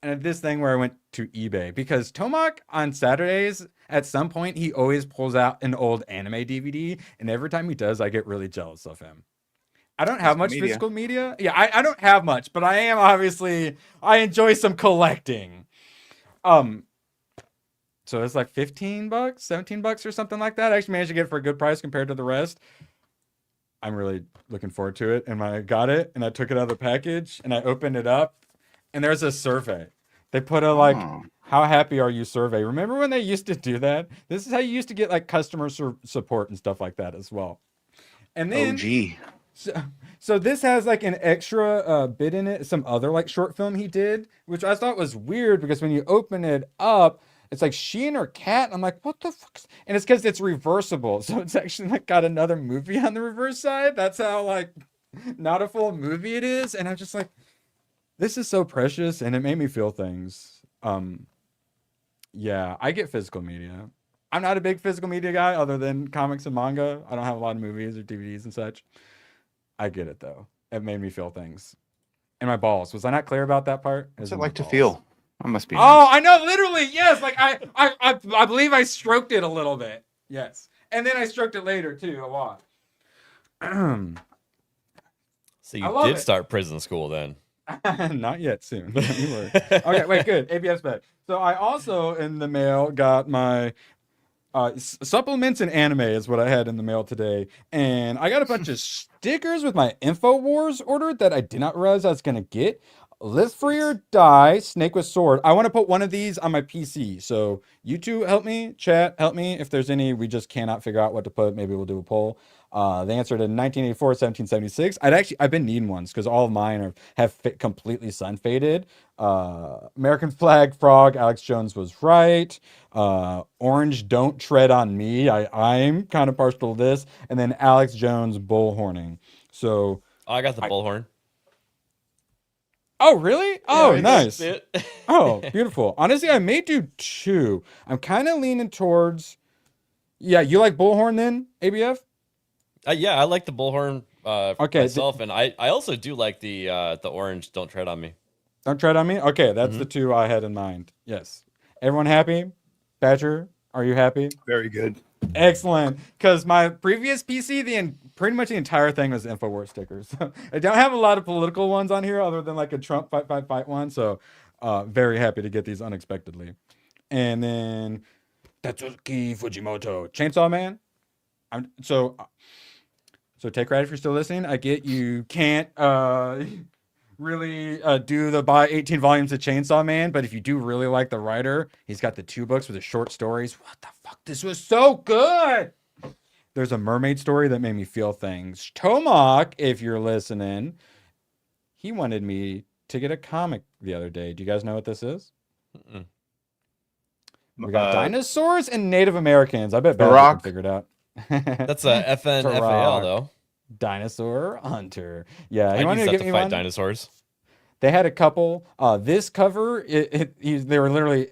And at this thing where I went to eBay, because Tomahawk on Saturdays, at some point, he always pulls out an old anime DVD, and every time he does, I get really jealous of him. I don't have much physical media. Yeah, I don't have much, but I am obviously, I enjoy some collecting. So it's like $15, $17 or something like that. I actually managed to get it for a good price compared to the rest. I'm really looking forward to it. And I got it, and I took it out of the package, and I opened it up, and there's a survey. They put a like, how happy are you survey. Remember when they used to do that? This is how you used to get like customer support and stuff like that as well. And then, so this has like an extra bit in it, some other like short film he did, which I thought was weird because when you open it up, it's like she and her cat. And I'm like, what the fuck? And it's because it's reversible. So it's actually like got another movie on the reverse side. That's how like not a full movie it is. And I'm just like, this is so precious, and it made me feel things. Yeah, I get physical media. I'm not a big physical media guy other than comics and manga. I don't have a lot of movies or DVDs and such. I get it, though. It made me feel things. And my balls. Was I not clear about that part? What's it like to feel? I must be. Oh, I know, literally, yes. Like, I believe I stroked it a little bit. Yes. And then I stroked it later, too, a lot. So I you love did it. start prison school then. Not yet, soon. Don't you worry. Okay, wait, good. ABS back. So I also in the mail got my supplements and anime is what I had in the mail today, and I got a bunch of stickers with my InfoWars ordered that I did not realize I was gonna get. Live Free or Die, Snake with Sword. I want to put one of these on my PC. So you two help me, chat, help me. If there's any, we just cannot figure out what to put. Maybe we'll do a poll. They answered in 1984, 1776. I've been needing ones because all of mine have completely sun faded. American Flag Frog, Alex Jones was right. Orange Don't Tread on Me. I'm kind of partial to this. And then Alex Jones Bullhorning. So I got the bullhorn. Oh, really? Oh, Yeah, nice. it. Oh, beautiful. Honestly, I may do 2. I'm kind of leaning towards. Yeah, you like Bullhorn then, ABF? Yeah, I like the bullhorn Okay, myself, and I also do like the orange. Don't tread on me. Don't tread on me? Okay, that's the 2 I had in mind. Yes. Everyone happy? Badger, are you happy? Very good. Excellent. Because my previous PC, pretty much the entire thing was InfoWars stickers. I don't have a lot of political ones on here other than like a Trump fight one. So very happy to get these unexpectedly. And then Tatsuki Fujimoto, Chainsaw Man. So take credit if you're still listening. I get you can't really do the buy 18 volumes of Chainsaw Man, but if you do really like the writer, he's got the 2 books with the short stories. What the fuck? This was so good. There's a mermaid story that made me feel things. Tomak, if you're listening, he wanted me to get a comic the other day. Do you guys know what this is? Mm-mm. We got dinosaurs and Native Americans. I bet Badger can figure it out. That's a FNFAL though. Dinosaur Hunter. Yeah, he I wanted use to that get to me fight one. dinosaurs. They had a couple. This cover, they were literally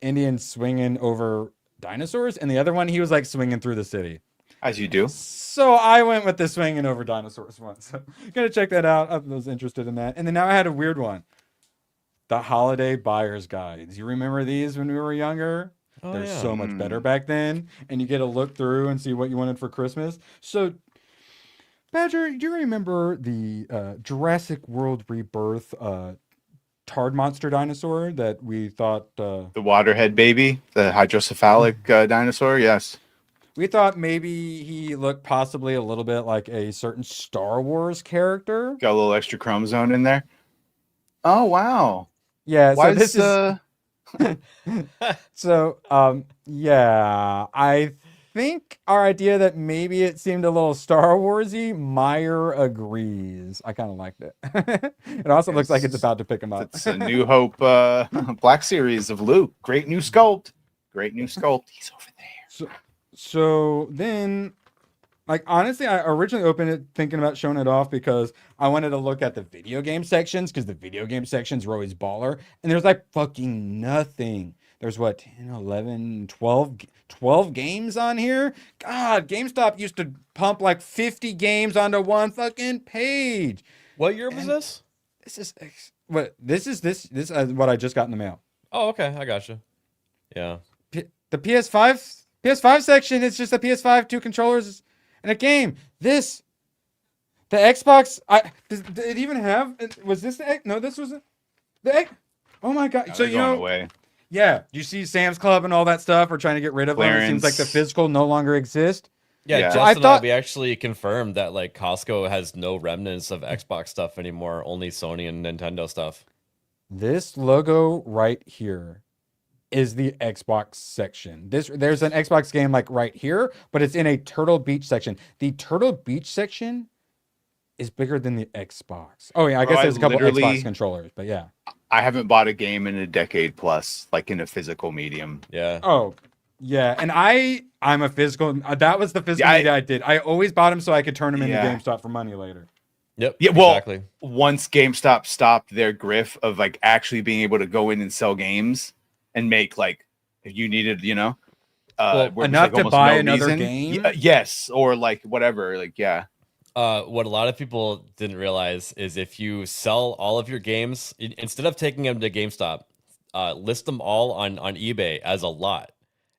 Indians swinging over dinosaurs, and the other one, he was like swinging through the city. As you do. So I went with the swinging over dinosaurs one. So gotta check that out. I was interested in that. And then now I had a weird one. The Holiday Buyer's Guides. You remember these when we were younger? Oh, They're yeah. so much better back then. And you get to look through and see what you wanted for Christmas. So, Badger, do you remember the Jurassic World Rebirth Tard Monster dinosaur that we thought... The waterhead baby, the hydrocephalic dinosaur, yes. We thought maybe he looked possibly a little bit like a certain Star Wars character. Got a little extra chromosome in there. Oh, wow. Yeah, Why so this is so yeah, I think our idea that maybe it seemed a little Star Warsy, Meyer agrees. I kind of liked it. It also looks like it's about to pick him up. It's a New Hope Black Series of Luke. Great new sculpt. Great new sculpt. He's over there. So then, like, honestly, I originally opened it thinking about showing it off because I wanted to look at the video game sections because the video game sections were always baller. And there's like fucking nothing. There's what, 10, 11, 12 games on here? God, GameStop used to pump like 50 games onto one fucking page. What year was this? This is what I just got in the mail. Oh, okay. I gotcha. Yeah. The PS5 section is just a PS5, 2 controllers, and a game. The Xbox. Did it even have? Was this the X? No, this wasn't the X. Oh my god! No, So they're you going know, away. yeah, you see Sam's Club and all that stuff. We're trying to get rid of them. It seems like the physical no longer exists. Yeah, Yeah. Justin I and thought- we actually confirmed that like Costco has no remnants of Xbox stuff anymore, only Sony and Nintendo stuff. This logo right here is the Xbox section. There's an Xbox game like right here, but it's in a Turtle Beach section. The Turtle Beach section is bigger than the Xbox. Oh yeah, I guess there's a couple Xbox controllers, but yeah. I haven't bought a game in a decade plus, like in a physical medium. Yeah. Oh, yeah, and I'm a physical. That was the physical media I did. I always bought them so I could turn them into Yeah. GameStop for money later. Yep. Yeah, well, exactly. once GameStop stopped their grift of like actually being able to go in and sell games and make like if you needed, Well, where it was, enough to almost buy no another reason. game? Yes, or like whatever, like yeah. What a lot of people didn't realize is if you sell all of your games, instead of taking them to GameStop, list them all on eBay as a lot.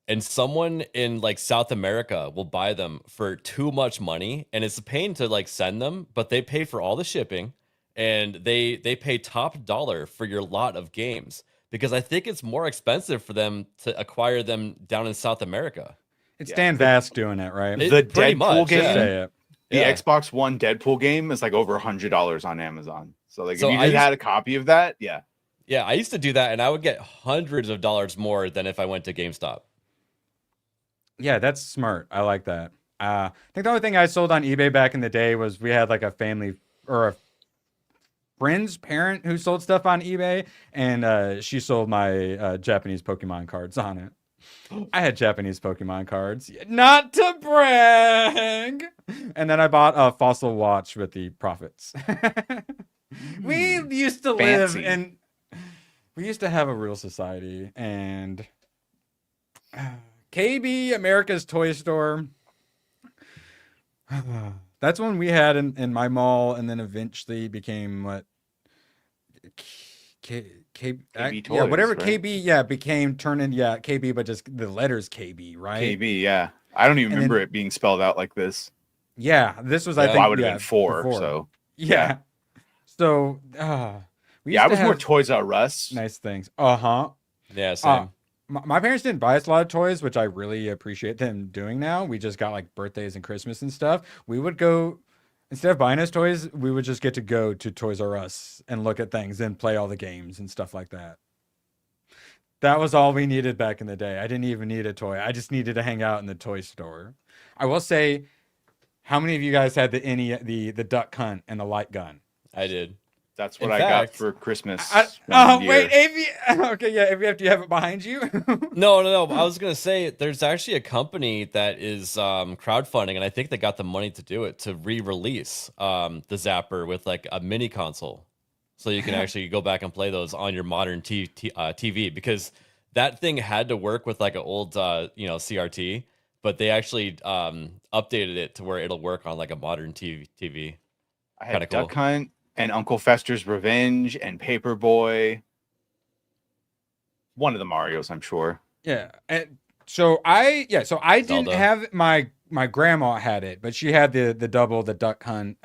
and someone in like South America will buy them for too much money, and it's a pain to like send them, but they pay for all the shipping, and they pay top dollar for your lot of games, because I think it's more expensive for them to acquire them down in South America. It's Dan Vasc doing it, right? The pretty Deadpool much, game, yeah. the Yeah. Xbox One Deadpool game is like over $100 on Amazon. So like, So if you I just used- had a copy of that, yeah. Yeah, I used to do that, and I would get hundreds of dollars more than if I went to GameStop. Yeah, that's smart. I like that. I think the only thing I sold on eBay back in the day was we had like a family or a friend's parent who sold stuff on eBay, and she sold my Japanese Pokemon cards on it. I had Japanese Pokemon cards, not to brag. And then I bought a Fossil watch with the profits. We used to live Fancy. in, we used to have a real society, and KB, America's Toy Store. That's one we had in my mall, and then eventually became what? KB yeah, Toys, whatever right? KB, yeah, became turned in, yeah, KB, but just the letters KB, right? KB, yeah. I don't even And remember then- it being spelled out like this. Yeah, this was, I Yeah. think, Well, I would have yeah, been four, before. so Yeah. So, we yeah, I used to was more have Toys R Us. nice things. Uh-huh. Yeah, same. My parents didn't buy us a lot of toys, which I really appreciate them doing now. We just got like birthdays and Christmas and stuff. We would go, instead of buying us toys, we would just get to go to Toys R Us and look at things and play all the games and stuff like that. That was all we needed back in the day. I didn't even need a toy. I just needed to hang out in the toy store. I will say, how many of you guys had the duck hunt and the light gun? I did. That's what In I got fact- for Christmas. Oh, one year. wait, AV. Okay, yeah, AVF, do you have it behind you? No. I was gonna say there's actually a company that is crowdfunding, and I think they got the money to do it, to re-release the Zapper with like a mini console, so you can actually go back and play those on your modern TV, because that thing had to work with like an old CRT, but they actually updated it to where it'll work on like a modern TV. I had Kinda Duck cool. Hunt and Uncle Fester's Revenge and Paperboy. One of the Marios, I'm sure. Yeah, and so I didn't Zelda. have my grandma had it, but she had the Duck Hunt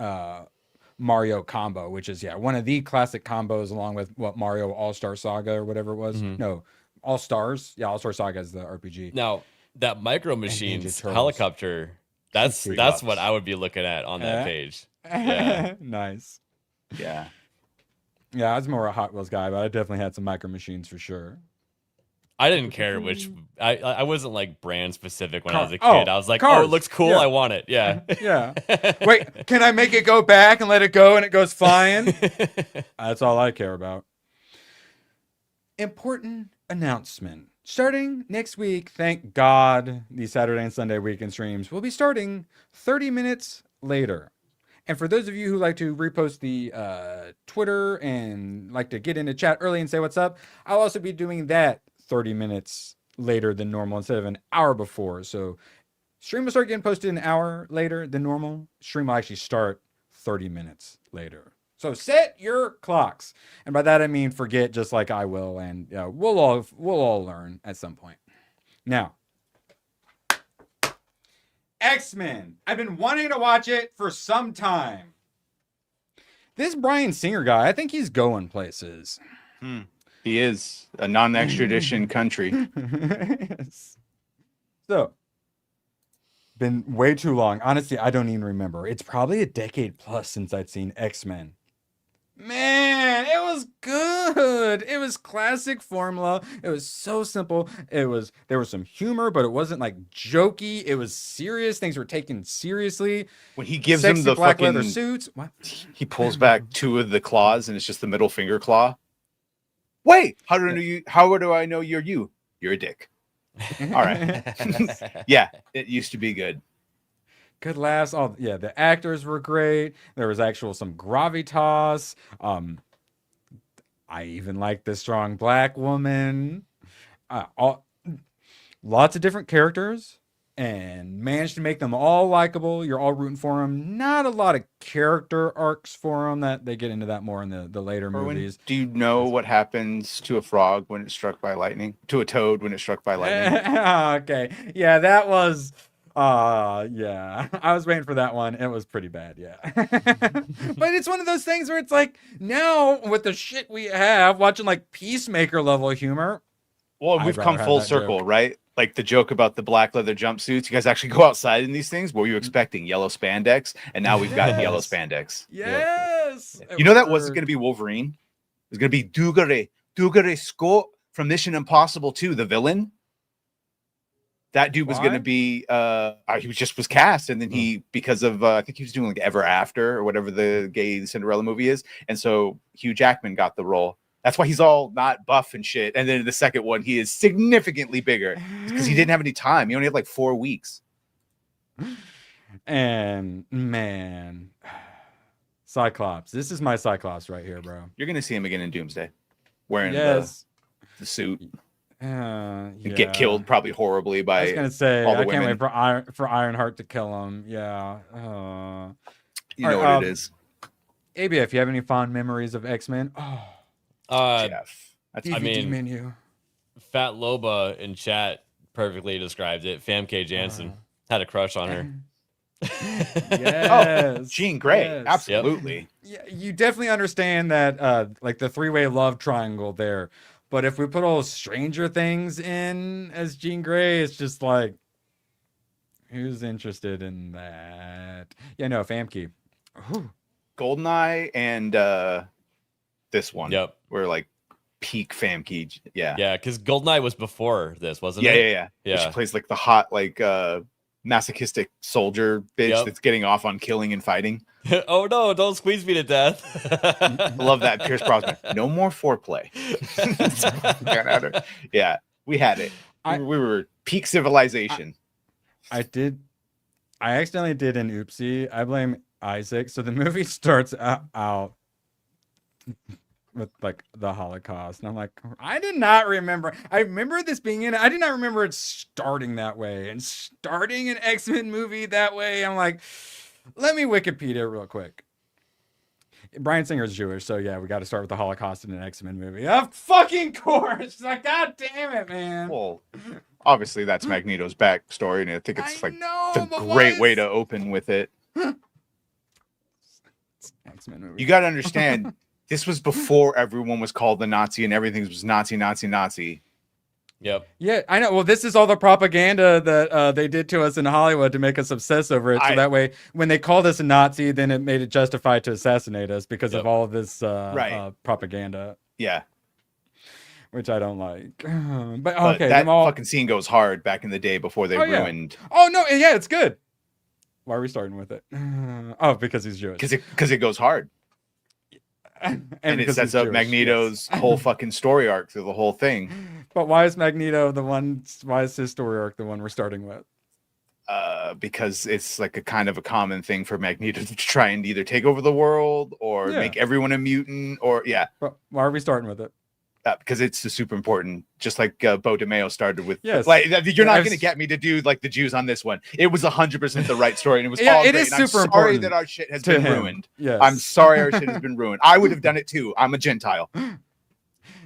Mario combo, which is one of the classic combos, along with what Mario All-Star Saga or whatever it was. Mhm. No, All Stars. Yeah, All-Star Saga is the RPG. Now that Micro Machines Turtles. helicopter, that's $3. what I would be looking at on that Yeah. page. Yeah. Nice. Yeah. Yeah, I was more a Hot Wheels guy, but I definitely had some Micro Machines for sure. I didn't care which. I wasn't like brand specific when I was a kid. Oh, I was like, cars. oh, it looks cool. Yeah. I want it. Yeah. Yeah. Wait, can I make it go back and let it go and it goes flying? That's all I care about. Important announcement. Starting next week, thank God, the Saturday and Sunday weekend streams will be starting 30 minutes later. And for those of you who like to repost the Twitter and like to get into chat early and say what's up, I'll also be doing that 30 minutes later than normal instead of an hour before. So stream will start getting posted an hour later than normal. Stream will actually start 30 minutes later. So set your clocks. And by that I mean forget, just like I will, and we'll all learn at some point. Now, X-Men. I've been wanting to watch it for some time. This Bryan Singer guy, I think he's going places. He is a non-extradition country. Yes. So, been way too long. Honestly, I don't even remember. It's probably a decade plus since I'd seen X-Men. Man, it was good. It was classic formula. It was so simple. There was some humor, but it wasn't like jokey. It was serious. Things were taken seriously. When he gives Sexy him the black fucking leather suits. What? He pulls back two of the claws, and it's just the middle finger claw. Wait, how do I know you're you? You're a dick. All right. Yeah, it used to be good. Good laughs. Oh yeah, the actors were great. There was some gravitas. I even liked the strong black woman. Lots of different characters, and managed to make them all likable. You're all rooting for them. Not a lot of character arcs for them. That they get into that more in the later movies. Do you know what happens to a frog when it's struck by lightning? To a toad when it's struck by lightning? Okay. Yeah, that was yeah. I was waiting for that one. It was pretty bad, yeah. But it's one of those things where it's like, now with the shit we have, watching like Peacemaker level humor. Well, we've come full circle, right? Like the joke about the black leather jumpsuits. You guys actually go outside in these things. What were you expecting? Yellow spandex, and now we've got yellow spandex. Yes. You know that wasn't going to be Wolverine. It was going to be Dougray Scott from Mission Impossible 2, the villain. That dude was going to be. He was cast, and then he, because of I think he was doing like Ever After or whatever the gay Cinderella movie is, and so Hugh Jackman got the role. That's why he's all not buff and shit. And then in the second one, he is significantly bigger because he didn't have any time. He only had like 4 weeks. And man, Cyclops. This is my Cyclops right here, bro. You're gonna see him again in Doomsday, wearing the suit. Get killed probably horribly by. I was gonna say all the I can't women. wait for Ironheart to kill him. Yeah. You know what it is. AB, if you have any fond memories of X-Men, Jeff. DVD I mean, menu. Fat Loba in chat perfectly described it. Famke Janssen had a crush on her. Yes. Jean Grey, yes. absolutely. Yeah, you definitely understand that, like the three-way love triangle there. But if we put all Stranger Things in as Jean Grey, it's just like, who's interested in that? Yeah, no, Famke. Whew. Goldeneye and this one. Yep. Were like peak Famke. Yeah. Yeah, because Goldeneye was before this, wasn't Yeah, it? yeah. She plays like the hot, like masochistic soldier bitch that's getting off on killing and fighting. Oh no, don't squeeze me to death. I love that. Pierce Brosnan. No more foreplay. Yeah, we had it. We were peak civilization. I accidentally did an oopsie. I blame Isaac. So the movie starts out with like the Holocaust, and I'm like, I did not remember. I remember this being in it. I did not remember it starting that way and starting an X-Men movie that way. I'm like, let me Wikipedia real quick. Bryan Singer's Jewish, so yeah, we got to start with the Holocaust in an X-Men movie. Of fucking course. It's like, God damn it, man. Well, obviously that's Magneto's backstory, and I think it's a great way to open with it. X-Men movie. You got to understand, this was before everyone was called the Nazi and everything was Nazi, Nazi, Nazi. Yep. Yeah, I know. Well, this is all the propaganda that they did to us in Hollywood to make us obsess over it. So that way, when they called us a Nazi, then it made it justified to assassinate us because of all of this propaganda. Yeah. Which I don't like. But okay, that fucking scene goes hard back in the day before they ruined. Oh no, yeah, it's good. Why are we starting with it? Oh, because he's Jewish. Because it goes hard. And it sets up Magneto's whole fucking story arc through the whole thing. But why is Magneto the one? Why is his story arc the one we're starting with? Because it's like a kind of a common thing for Magneto to try and either take over the world or make everyone a mutant, or But why are we starting with it? Because it's super important. Just like Bo DeMeo started with. Yes. Like you're not going to get me to do like the Jews on this one. It was 100% the right story, and it was all it great. is And super I'm sorry important that our shit has to been him. ruined. Yes. I'm sorry our shit has been ruined. I would have done it too. I'm a Gentile.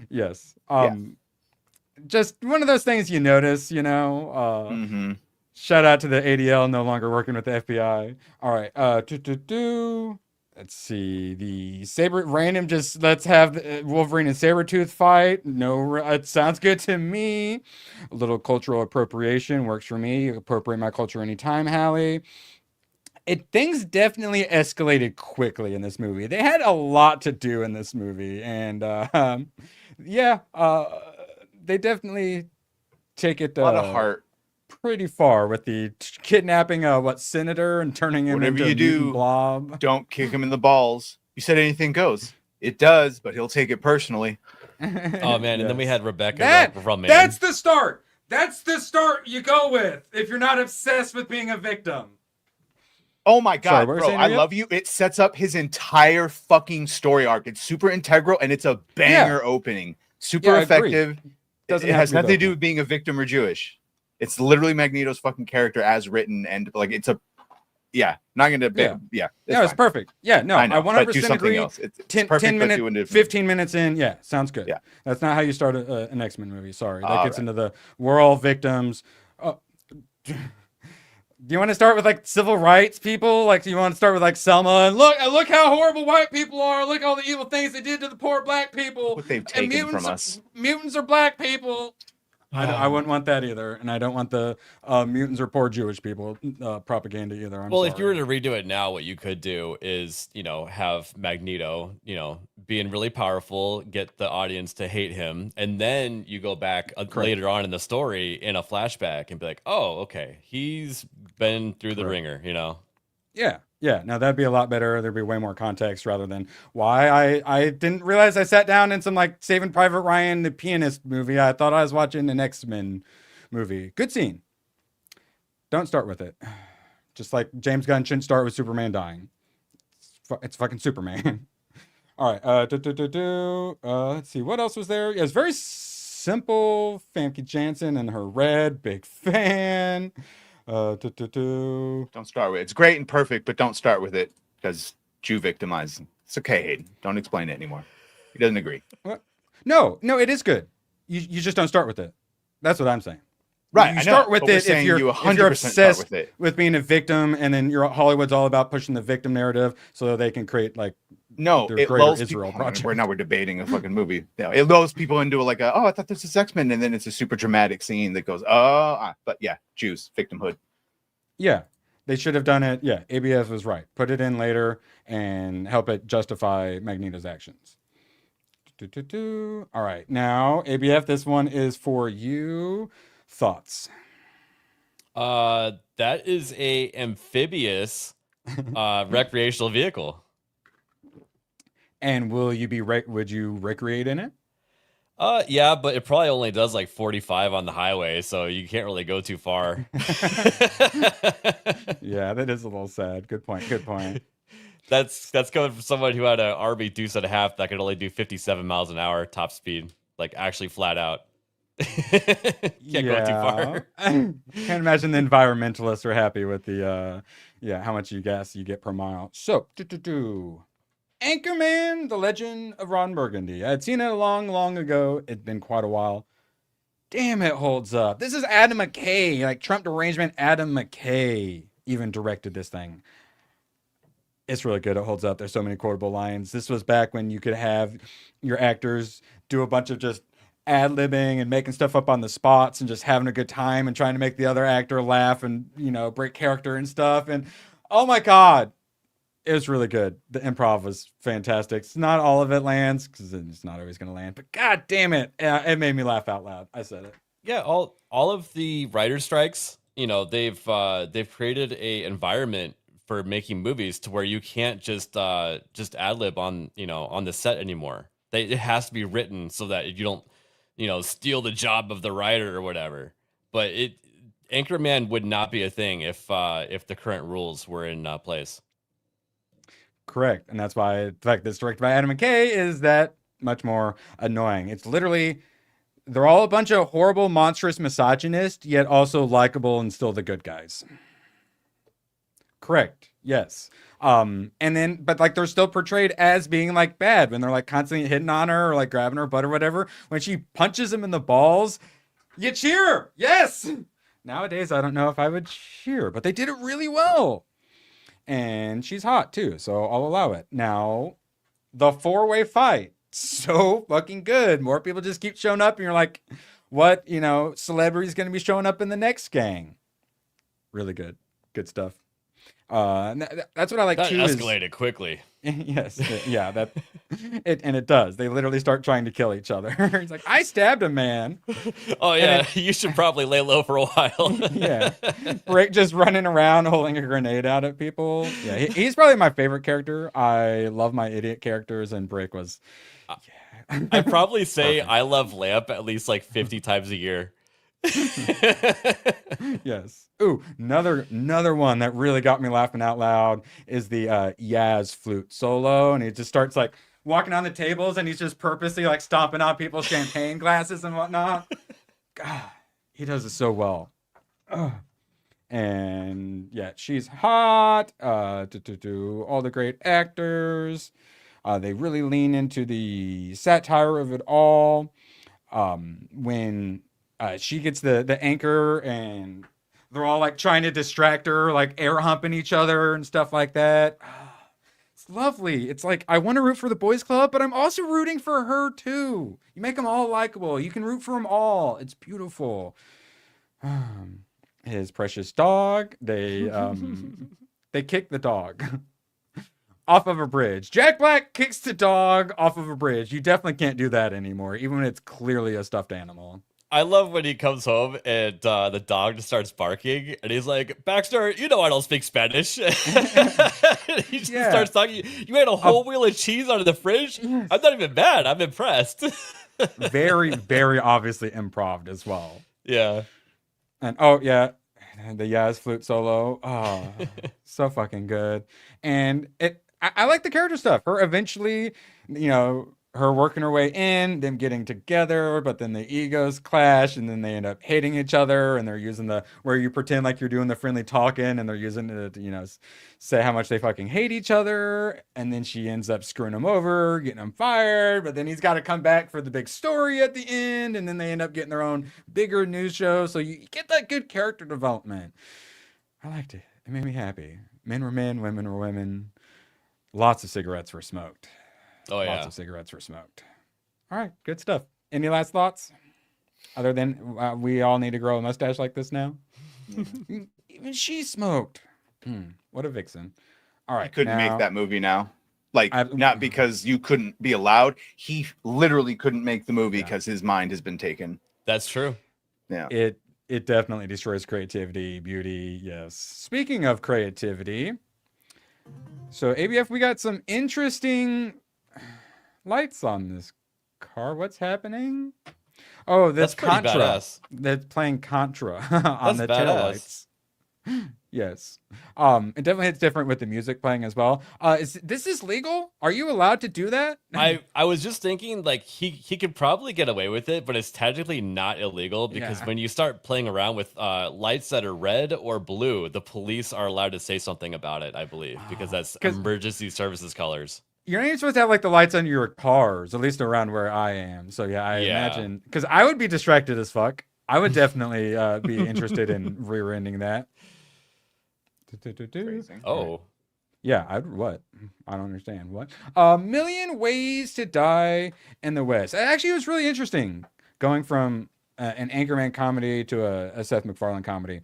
Yes. Just one of those things you notice, you know. Shout out to the ADL, no longer working with the FBI. All right. Let's see. The let's have the Wolverine and Sabretooth fight. No, it sounds good to me. A little cultural appropriation works for me. You appropriate my culture anytime, Hallie. Things definitely escalated quickly in this movie. They had a lot to do in this movie. And they definitely take it A lot of heart. Pretty far with the kidnapping senator and turning him Whatever into you do, blob. Don't kick him in the balls. You said anything goes. It does, but he'll take it personally. Oh man, and then we had Rebecca from Man. That's the start. That's the start you go with if you're not obsessed with being a victim. Oh my god, Sorry, what were you bro, saying, I Ilya? love you. It sets up his entire fucking story arc. It's super integral and it's a banger opening. Super I agree. effective. Doesn't It have has to be nothing to do though. with being a victim or Jewish. It's literally Magneto's fucking character as written, and like it's a not gonna be It's perfect. Yeah, no, I 100% agree. Else. It's 10 perfect, but minutes, doing it 15 minutes in, yeah, sounds good. Yeah. That's not how you start an X-Men movie. Sorry, that gets into the we're all victims. Do you want to start with like civil rights people? Like, do you want to start with like Selma and look how horrible white people are? Look all the evil things they did to the poor black people. What they've taken from us. Mutants are black people. I wouldn't want that either, and I don't want the mutants or poor Jewish people propaganda either. I'm sorry. If you were to redo it now, what you could do is, have Magneto, being really powerful, get the audience to hate him, and then you go back later on in the story in a flashback and be like, oh, okay, he's been through the ringer, Yeah. Now that'd be a lot better. There'd be way more context rather than why I didn't realize I sat down in some like Saving Private Ryan, the pianist movie. I thought I was watching an X-Men movie. Good scene. Don't start with it. Just like James Gunn shouldn't start with Superman dying. It's fucking Superman. All right. Let's see. What else was there? Yeah, it's very simple. Famke Janssen and her red. Big fan. Don't start with it. It's great and perfect, but don't start with it because Jew victimized. It's okay, Hayden. Don't explain it anymore. He doesn't agree. What? No, it is good. You just don't start with it. That's what I'm saying. Right. You start with it if you're 100% obsessed with being a victim, and then Hollywood's all about pushing the victim narrative so that they can create like it lulls Israel project. We're debating a fucking movie. Yeah, it lulls people into like I thought this was X-Men, and then it's a super dramatic scene that goes but yeah, Jews victimhood. Yeah, they should have done it. Yeah, ABF was right. Put it in later and help it justify Magneto's actions. All right, now ABF, this one is for you. Thoughts? That is a amphibious recreational vehicle. And would you recreate in it? Yeah, but it probably only does like 45 on the highway, so you can't really go too far. Yeah, that is a little sad. Good point. That's coming from someone who had a RB Deuce and a half that could only do 57 miles an hour top speed, like actually flat out. Can't go too far. Can't imagine the environmentalists are happy with the how much gas you get per mile. So Anchorman, The Legend of Ron Burgundy. I had seen it long ago. It'd been quite a while. Damn, it holds up. This is Adam McKay, like Trump derangement. Adam McKay even directed this thing. It's really good. It holds up. There's so many quotable lines. This was back when you could have your actors do a bunch of just ad-libbing and making stuff up on the spots and just having a good time and trying to make the other actor laugh and, break character and stuff. And oh my God, it was really good. The improv was fantastic. It's not all of it lands because it's not always going to land, but God damn it. It made me laugh out loud. I said it. Yeah. All of the writer strikes, they've created a environment for making movies to where you can't just ad-lib on the set anymore. It has to be written so that you don't, steal the job of the writer or whatever. But Anchorman would not be a thing if the current rules were in place. Correct. And that's why the fact that it's directed by Adam McKay is that much more annoying. It's literally, they're all a bunch of horrible, monstrous misogynists, yet also likable and still the good guys. Correct. Yes. And then, but like they're still portrayed as being like bad when they're like constantly hitting on her or like grabbing her butt or whatever. When she punches him in the balls, you cheer. Yes. Nowadays, I don't know if I would cheer, but they did it really well. And she's hot too, so I'll allow it. Now, the 4-way fight, so fucking good. More people just keep showing up, and you're like, what? Celebrity's going to be showing up in the next gang. Really good stuff. That's what I like too. That escalated quickly. Yes, yeah, it does. They literally start trying to kill each other. He's like, I stabbed a man. Oh yeah, you should probably lay low for a while. Yeah, Brick just running around holding a grenade out at people. Yeah, he's probably my favorite character. I love my idiot characters, and Brick was. Yeah. I'd probably say I love Lamp at least like 50 times a year. Yes. Ooh, another one that really got me laughing out loud is the Yaz flute solo, and he just starts like walking on the tables, and he's just purposely like stomping on people's champagne glasses and whatnot. God, he does it so well. And yeah, she's hot. All the great actors. They really lean into the satire of it all. When she gets the anchor and they're all like trying to distract her, like air humping each other and stuff like that. It's lovely. It's like, I want to root for the boys club, but I'm also rooting for her too. You make them all likable. You can root for them all. It's beautiful. His precious dog. They kick the dog off of a bridge. Jack Black kicks the dog off of a bridge. You definitely can't do that anymore, even when it's clearly a stuffed animal. I love when he comes home and the dog just starts barking, and he's like, "Baxter, you know I don't speak Spanish." He just starts talking. You ate a whole wheel of cheese out of the fridge. Yes. I'm not even mad. I'm impressed. Very, very obviously improv as well. Yeah. And oh yeah, the Yaz flute solo. Oh, so fucking good. And I like the character stuff. Her eventually, her working her way in, them getting together, but then the egos clash, and then they end up hating each other, and they're using where you pretend like you're doing the friendly talking, and they're using it to, say how much they fucking hate each other, and then she ends up screwing him over, getting him fired, but then he's got to come back for the big story at the end, and then they end up getting their own bigger news show, so you get that good character development. I liked it. It made me happy. Men were men, women were women. Lots of cigarettes were smoked. Oh, yeah. Lots of cigarettes were smoked. All right, good stuff. Any last thoughts? Other than we all need to grow a mustache like this now? Even she smoked. What a vixen. All right. I couldn't make that movie now. Not because you couldn't be allowed. He literally couldn't make the movie because his mind has been taken. That's true. Yeah. It definitely destroys creativity, beauty. Yes. Speaking of creativity, so ABF, we got some interesting lights on this car. What's happening? Oh, that's Contra. Badass. That's playing Contra on the badass. taillights. Yes. It definitely hits different with the music playing as well. Is this legal? Are you allowed to do that? I was just thinking, like, he could probably get away with it, but it's technically not illegal because when you start playing around with lights that are red or blue, the police are allowed to say something about it, I believe, because that's emergency services colors. You're not even supposed to have like the lights on your cars, at least around where I am. So yeah, I imagine, because I would be distracted as fuck. I would definitely be interested in rear-ending that. Oh. Yeah, what? I don't understand. What? A Million Ways to Die in the West. Actually, it was really interesting going from an Anchorman comedy to a Seth MacFarlane comedy.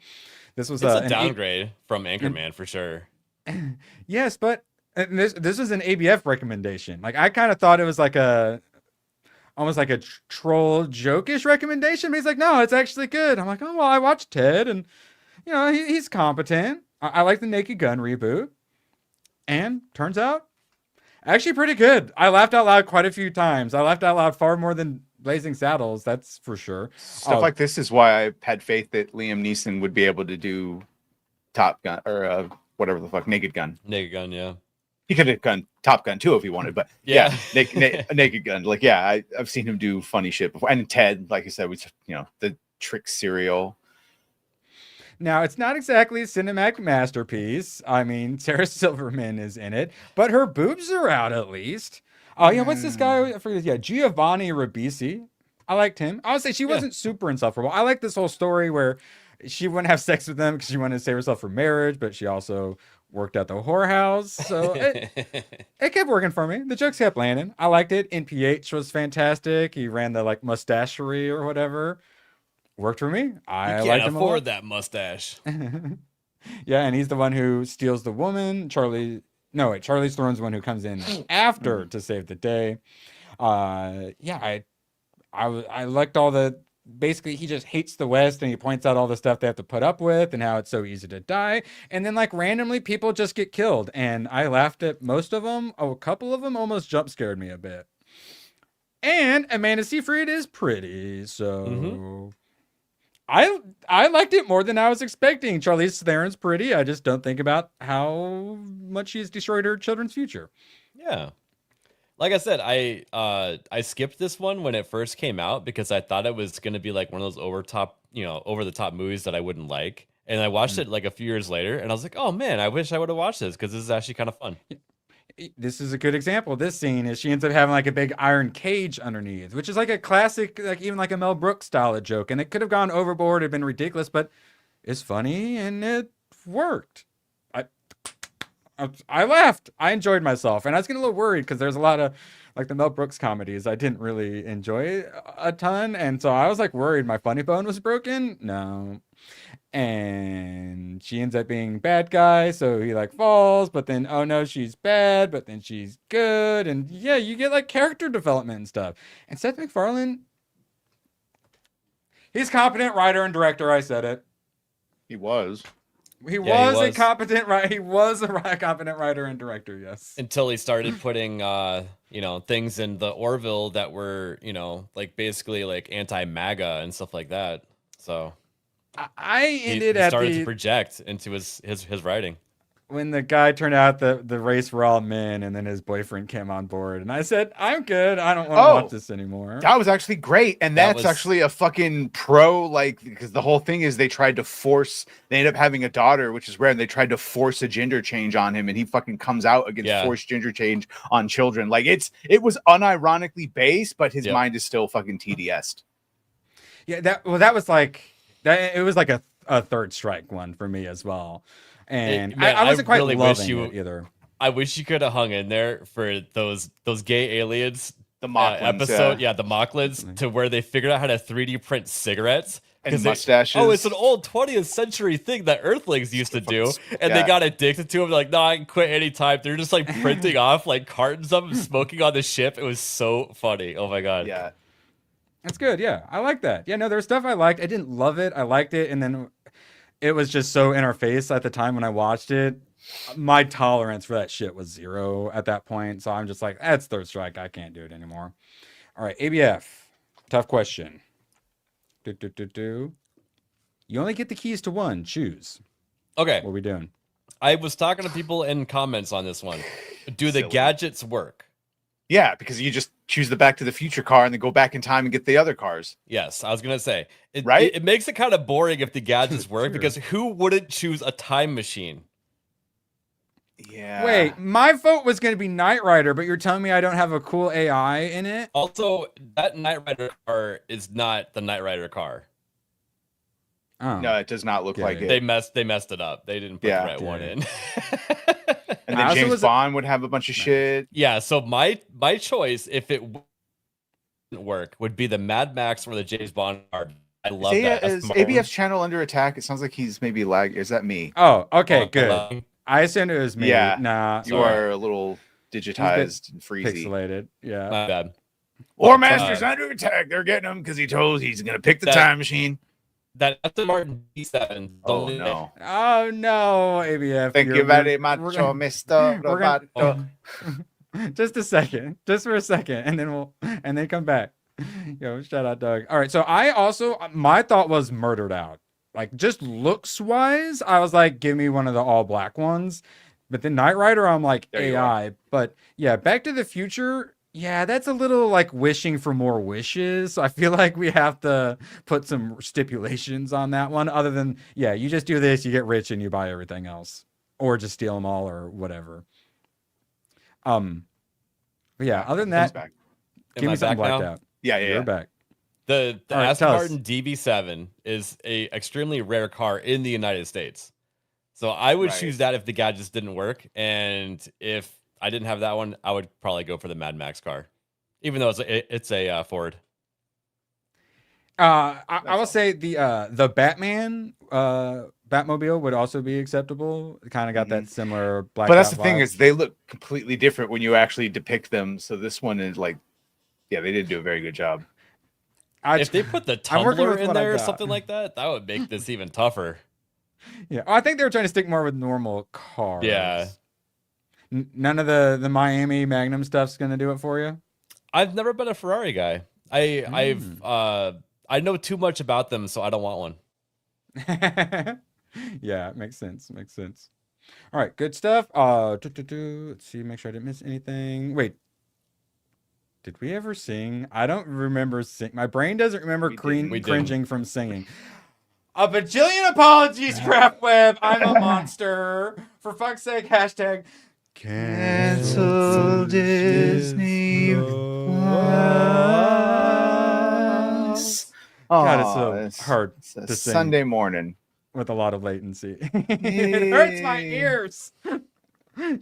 This was a downgrade from Anchorman for sure. Yes, but this was an ABF recommendation. Like, I kind of thought it was like almost like a troll joke-ish recommendation, but he's like, no, it's actually good. I'm like, oh, well, I watched Ted, and he's competent. I like the Naked Gun reboot, and turns out actually pretty good. I laughed out loud quite a few times. I laughed out loud far more than Blazing Saddles, that's for sure. Stuff like this is why I had faith that Liam Neeson would be able to do Top Gun or whatever the fuck, Naked Gun. Naked Gun, yeah. He could have done Top Gun too if he wanted, but yeah, Naked Gun. Like, yeah, I've seen him do funny shit before. And Ted, like I said, the Trick cereal. Now, it's not exactly a cinematic masterpiece. I mean, Sarah Silverman is in it, but her boobs are out at least. Oh, yeah, what's this guy? I forget. Yeah, Giovanni Ribisi. I liked him. I would say she wasn't super insufferable. I like this whole story where she wouldn't have sex with him because she wanted to save herself for marriage, but she also worked at the whorehouse. So it kept working for me. The jokes kept landing. I liked it. NPH was fantastic. He ran the mustachery or whatever. Worked for me. I can't afford that mustache. Yeah, and he's the one who steals the woman. Charlie Theron's the one who comes in after to save the day. I liked all the. Basically, he just hates the West, and he points out all the stuff they have to put up with, and how it's so easy to die. And then, randomly, people just get killed, and I laughed at most of them. Oh, a couple of them almost jump scared me a bit. And Amanda Seyfried is pretty, so. I liked it more than I was expecting. Charlize Theron's pretty. I just don't think about how much she's destroyed her children's future. Yeah. Like I said, I skipped this one when it first came out because I thought it was going to be like one of those over top over the top movies that I wouldn't like. And I watched it like a few years later, and I was like, oh man, I wish I would have watched this because this is actually kind of fun. This is a good example. This scene is she ends up having like a big iron cage underneath, which is like a classic, like even like a Mel Brooks style of joke. And it could have gone overboard, have been ridiculous, but it's funny and it worked. I laughed. I enjoyed myself, and I was getting a little worried because there's a lot of like the Mel Brooks comedies I didn't really enjoy a ton, and so I was like worried my funny bone was broken. No. And she ends up being bad guy, so he like falls, but then oh no, she's bad, but then she's good, and yeah, you get like character development and stuff. And Seth MacFarlane, he's competent writer and director. I said it. He was. He was a competent writer. He was a competent writer and director. Yes. Until he started putting, things in the Orville that were, like basically like anti-MAGA and stuff like that. So he started to project into his writing. When the guy turned out the race were all men, and then his boyfriend came on board, and I said, I'm good. I don't want to watch this anymore. That was actually great. And that's actually a fucking pro, like, because the whole thing is they ended up having a daughter, which is rare, and they tried to force a gender change on him, and he fucking comes out against forced gender change on children. Like, it was unironically based, but his mind is still fucking TDS. Yeah, that was like that. It was like a third strike one for me as well. And I wasn't quite really loving it either. I wish you could have hung in there for those gay aliens, the Mocklins, episode, the Mocklins, to where they figured out how to 3D print cigarettes and mustaches. It's an old 20th century thing that Earthlings used to do, and they got addicted to them. Like, no, I can quit anytime. They're just like printing off like cartons of them, smoking on the ship. It was so funny. Oh my god. Yeah, that's good. Yeah, I like that. Yeah, no, there's stuff I liked. I didn't love it. I liked it, and then it was just so in our face at the time when I watched it. My tolerance for that shit was 0 at that point. So I'm just like, that's third strike. I can't do it anymore. All right, ABF. Tough question. You only get the keys to one. Choose. Okay. What are we doing? I was talking to people in comments on this one. Do the gadgets work? Yeah, because you just choose the Back to the Future car and then go back in time and get the other cars. Yes, I was going to say. Right? It makes it kind of boring if the gadgets work, because who wouldn't choose a time machine? Yeah. Wait, my vote was going to be Knight Rider, but you're telling me I don't have a cool AI in it? Also, that Knight Rider car is not the Knight Rider car. Oh. No, it does not look like it. They messed it up. They didn't put the right one in. And then James Bond would have a bunch of shit. Yeah, so my choice, if it wouldn't work, would be the Mad Max or the James Bond car. I love that. Is ABF's channel under attack? It sounds like he's maybe lag. Is that me? Oh, okay, good. I assumed it was me. Yeah. Nah. You are a little digitized and freezy. Pixelated. Yeah. My bad. War Master's under attack. They're getting him because he told he's going to pick the time machine. That Aston Martin D7. Oh, no. Oh, no, ABF. Thank you very much, Mr. Roboto. Just a second. Just for a second. And then come back. Yo, shout out, Doug. All right. So my thought was Murdered Out. Like, just looks wise, I was like, give me one of the all black ones. But then Knight Rider, I'm like, AI. But yeah, Back to the Future, yeah, that's a little like wishing for more wishes. So I feel like we have to put some stipulations on that one. Other than, yeah, you just do this, you get rich, and you buy everything else, or just steal them all, or whatever. But yeah, other than that, give me something blacked out. Yeah, You're back. The All right, Aston tell Martin DB7 is a extremely rare car in the United States. So I would choose that if the gadgets didn't work. And if I didn't have that one, I would probably go for the Mad Max car, even though it's a Ford. I will say the Batman Batmobile would also be acceptable. It kind of got that similar black. But that's the thing, is they look completely different when you actually depict them. So this one is like, yeah, they didn't do a very good job. If they put the tumbler in there or something like that, that would make this even tougher. Yeah, I think they were trying to stick more with normal cars. Yeah. None of the Miami Magnum stuff's gonna do it for you. I've never been a Ferrari guy. I know too much about them, so I don't want one. Yeah, makes sense. Makes sense. All right, good stuff. Let's see, make sure I didn't miss anything. Wait. Did we ever sing? I don't remember sing. My brain doesn't remember cringing from singing. A bajillion apologies, Crap Web. I'm a monster. For fuck's sake, hashtag cancel Disney Plus. God, Aw, it's so hard it's a to sing Sunday morning with a lot of latency. It hurts my ears.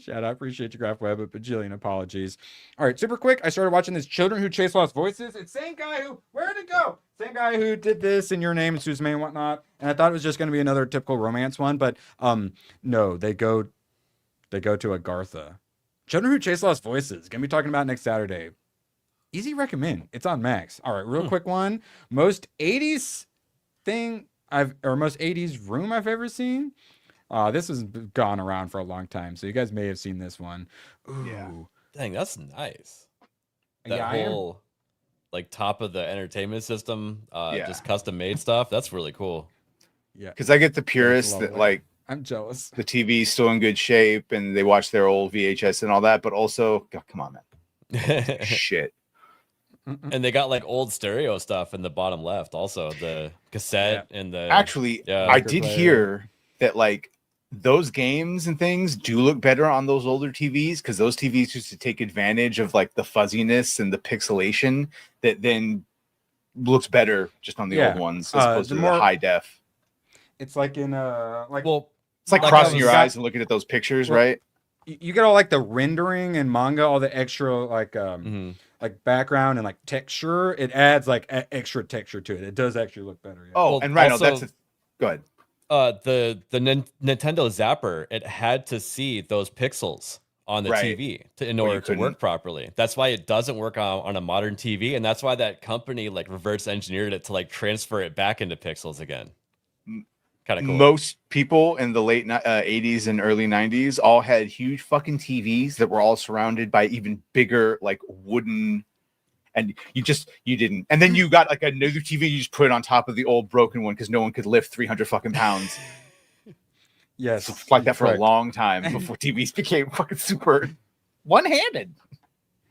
Shout out, appreciate you, Graph Web, a bajillion apologies. All right, super quick. I started watching this Children Who Chase Lost Voices. It's same guy who, where'd it go? Same guy who did this in Your Name and Suzume and whatnot. And I thought it was just going to be another typical romance one, but no, they go to Agartha. Children Who Chase Lost Voices. Gonna be talking about next Saturday. Easy recommend. It's on Max. All right, real quick one. Most 80s thing most 80s room I've ever seen. This has gone around for a long time, so you guys may have seen this one. Ooh. Yeah. Dang, that's nice. That Yeah, whole like top of the entertainment system, Yeah. just custom made stuff. That's really cool. Yeah, because I get the purists lovely. that like I'm jealous. the TV's still in good shape and they watch their old VHS and all that, but also, God, come on, man, shit. And they got like old stereo stuff in the bottom left, also the cassette and the. Actually, yeah, I record did player. hear that like those games and things do look better on those older TVs because those TVs used to take advantage of like the fuzziness and the pixelation that then looks better just on the old ones as opposed to the high def. It's like in like well, it's like like crossing how your it's eyes got- and looking at those pictures, Well, right? you get all like the rendering and manga, all the extra like Mm-hmm. like background and like texture. It adds like extra texture to it. It does actually look better. Yeah. Oh, Well, and Rhino, also- that's go ahead. The Nintendo Zapper, it had to see those pixels on the Right. TV in Well, you order to work couldn't. properly. That's why it doesn't work on a modern TV, and that's why that company like reverse engineered it to like transfer it back into pixels again. Kind of cool. Most people in the late 80s and early 90s all had huge fucking TVs that were all surrounded by even bigger like wooden, and you didn't, and then you got like another TV you just put it on top of the old broken one because no one could lift 300 fucking pounds. Yes, It's like that for correct. a long time before TVs became fucking super one-handed.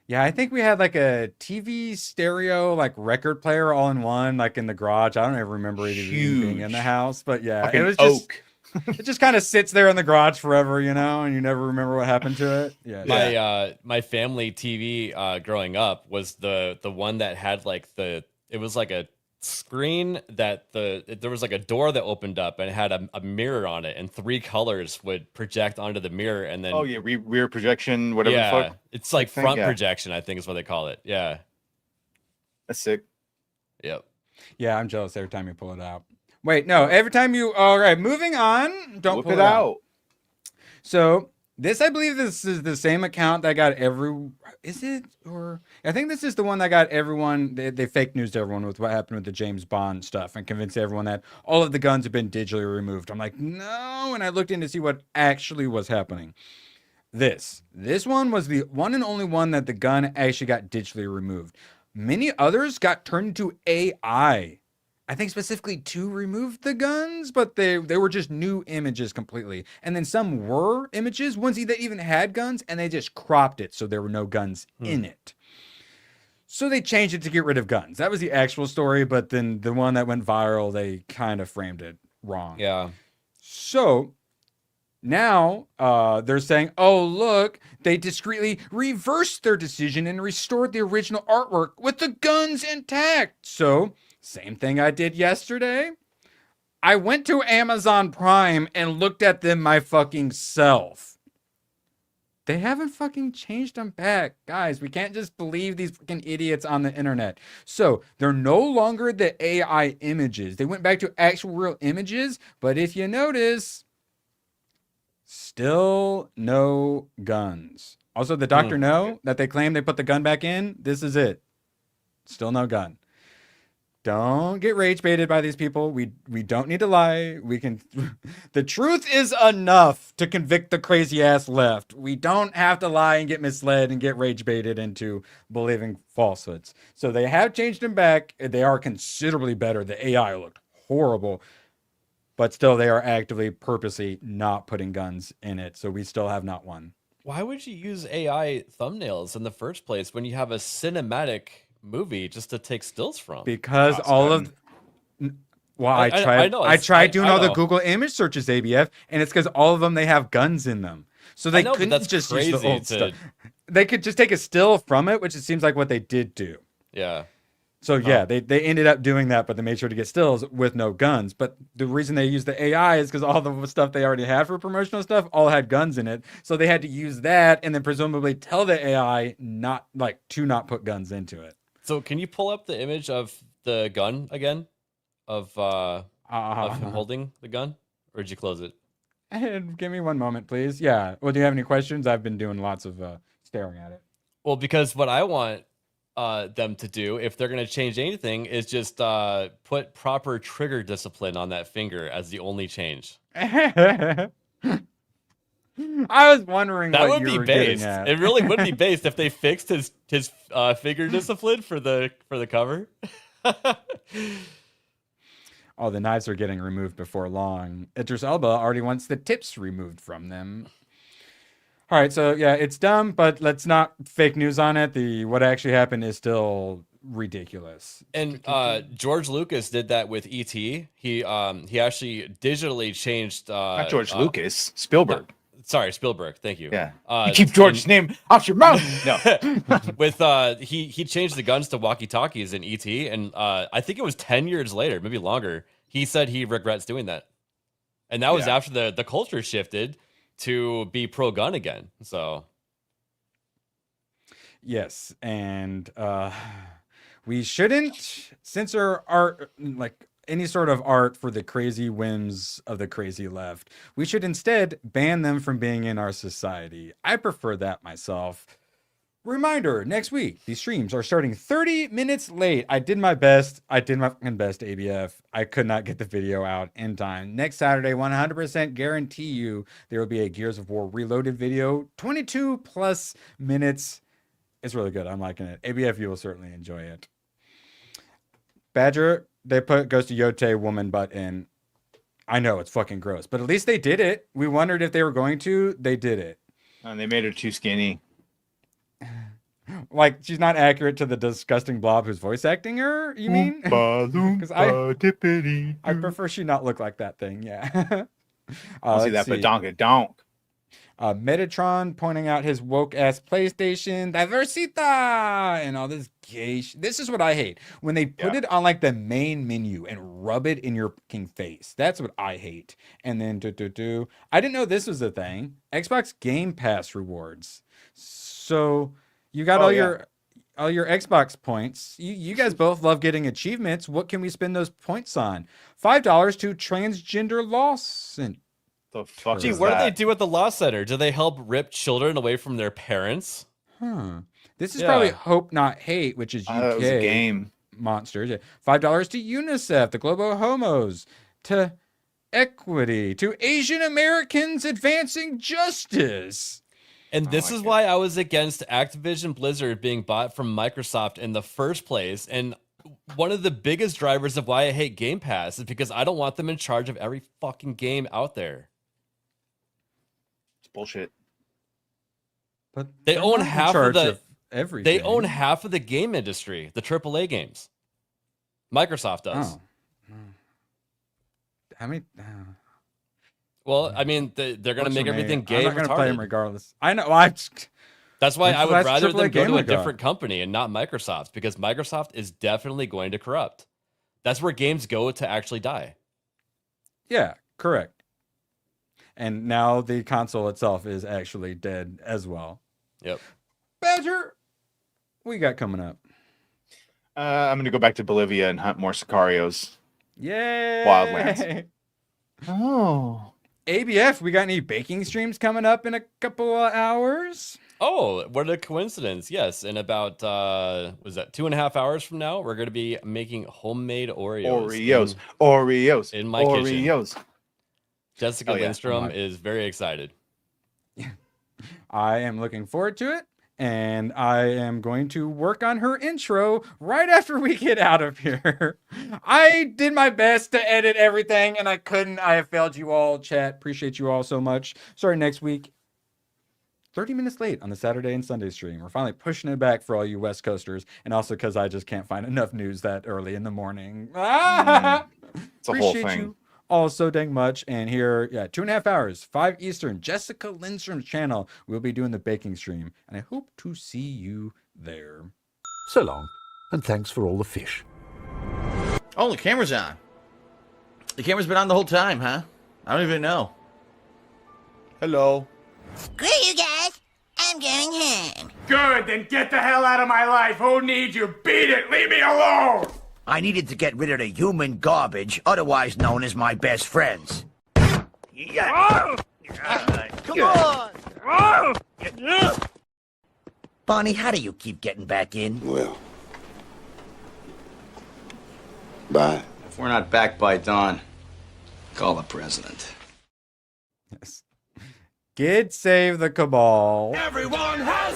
Yeah, I think we had like a TV, stereo, like record player all in one, like in the garage. I don't even remember it even being in the Huge. house, but yeah, Fucking it was just oak. it just kind of sits there in the garage forever, you know, and you never remember what happened to it. Yeah, My family TV growing up was the one that had like it was like a screen that there was like a door that opened up and it had a mirror on it, and 3 colors would project onto the mirror, and then Oh yeah, rear projection, whatever the yeah, fuck. it's like thing, front yeah. projection, I think is what they call it. Yeah. That's sick. Yep. yeah, I'm jealous every time you pull it out. Wait, no, every time you. All right, moving on. Don't Whip pull it out. So this, I believe, this is the same account that got every. Is it or I think this is the one that got everyone. They fake news to everyone with what happened with the James Bond stuff and convinced everyone that all of the guns have been digitally removed. I'm like, no, and I looked in to see what actually was happening. This one was the one and only one that the gun actually got digitally removed. Many others got turned into AI. I think specifically to remove the guns, but they were just new images completely. And then some were images, ones that even had guns, and they just cropped it so there were no guns in it. So they changed it to get rid of guns. That was the actual story, but then the one that went viral, they kind of framed it wrong. Yeah. So now they're saying, oh, look, they discreetly reversed their decision and restored the original artwork with the guns intact. So, same thing I did yesterday. I went to Amazon Prime and looked at them my fucking self. They haven't fucking changed them back. Guys, we can't just believe these fucking idiots on the internet. So, they're no longer the AI images. They went back to actual real images, but if you notice, still no guns. Also, the Dr. No that they claim they put the gun back in, this is it. Still no gun. Don't get rage baited by these people. We don't need to lie. We can. The truth is enough to convict the crazy ass left. We don't have to lie and get misled and get rage baited into believing falsehoods. So they have changed them back. They are considerably better. The AI looked horrible, but still they are actively, purposely not putting guns in it. So we still have not one. Why would you use AI thumbnails in the first place when you have a cinematic movie just to take stills from? Because all of Well, I know, I tried doing all the know. Google image searches, ABF, and it's because all of them, they have guns in them. So they know, but couldn't that's just use the crazy old to- stuff. They could just take a still from it, which it seems like what they did do. Yeah. So yeah, they ended up doing that, but they made sure to get stills with no guns. But the reason they used the AI is because all the stuff they already had for promotional stuff all had guns in it. So they had to use that and then presumably tell the AI to not put guns into it. So can you pull up the image of the gun again? Of him holding the gun? Or did you close it? Give me one moment, please. Yeah. Well, do you have any questions? I've been doing lots of staring at it. Well, because what I want them to do, if they're going to change anything, is just put proper trigger discipline on that finger as the only change. I was wondering That what would you be were getting based. at. It really would be based if they fixed his finger discipline for the cover. Oh, the knives are getting removed before long. Idris Elba already wants the tips removed from them. All right, so yeah, it's dumb, but let's not fake news on it. What actually happened is still ridiculous. And George Lucas did that with E.T. He actually digitally changed. Not George Lucas, Spielberg. Sorry, Spielberg. Thank you. Yeah. You keep George's name out your mouth. No. With he changed the guns to walkie-talkies in E.T. and I think it was 10 years later, maybe longer. He said he regrets doing that, and that was after the culture shifted to be pro gun again. So yes, and we shouldn't censor art, like any sort of art for the crazy whims of the crazy left. We should instead ban them from being in our society. I prefer that myself. Reminder, next week, these streams are starting 30 minutes late. I did my best. I did my fucking best, ABF. I could not get the video out in time. Next Saturday, 100% guarantee you there will be a Gears of War Reloaded video. 22 plus minutes. It's really good. I'm liking it. ABF, you will certainly enjoy it. Badger, they put Ghost of Yote woman butt in. I know, it's fucking gross, but at least they did it. We wondered if they were going to. They did it. And they made her too skinny. Like, she's not accurate to the disgusting blob who's voice acting her, you mean? Because I prefer she not look like that thing, yeah. I'll see that, but donk. Metatron pointing out his woke-ass PlayStation, Diversita, and all this gay This is what I hate. When they put it on, like, the main menu and rub it in your fucking face. That's what I hate. And then, I didn't know this was a thing. Xbox Game Pass rewards. So... you got all your Xbox points. You guys both love getting achievements. What can we spend those points on? $5 to transgender law center. The fuck Gee, what do they do at the law center? Do they help rip children away from their parents? This is probably Hope Not Hate, which is UK That was a game. monsters. $5 to UNICEF, the Globo Homos, to Equity, to Asian Americans advancing justice. And this is why I was against Activision Blizzard being bought from Microsoft in the first place. And one of the biggest drivers of why I hate Game Pass is because I don't want them in charge of every fucking game out there. It's bullshit. But they own half of everything. They own half of the game industry, the AAA games. Microsoft does. How many? Well, I mean, they're going to make everything gay. I'm not going to play them regardless. I know. That's why I would rather them go to a Gamer different company and not Microsoft, because Microsoft is definitely going to corrupt. That's where games go to actually die. Yeah, correct. And now the console itself is actually dead as well. Yep. Badger, what you got coming up? I'm going to go back to Bolivia and hunt more Sicarios. Yay! Wildlands. Oh. ABF, we got any baking streams coming up in a couple of hours? Oh, what a coincidence. Yes, in about, was that 2.5 hours from now, we're going to be making homemade Oreos. Oreos. In my kitchen. Jessica yeah. Lindstrom is very excited. I am looking forward to it. And I am going to work on her intro right after we get out of here. I did my best to edit everything and I couldn't. I have failed you all, chat. Appreciate you all so much. Sorry, next week. 30 minutes late on the Saturday and Sunday stream. We're finally pushing it back for all you West Coasters. And also because I just can't find enough news that early in the morning. It's It's a whole Appreciate thing. you all so dang much. And here, 2.5 hours, 5 Eastern, Jessica Lindstrom's channel. We'll be doing the baking stream, and I hope to see you there. So long, and thanks for all the fish. Oh, the camera's on. The camera's been on the whole time, huh? I don't even know. Hello. Screw you guys. I'm going home. Good, then get the hell out of my life. Who needs you? Beat it. Leave me alone. I needed to get rid of the human garbage, otherwise known as my best friends. Come on! Bonnie, how do you keep getting back in? Well, bye. If we're not back by dawn, call the president. Yes. Gid save the cabal. Everyone has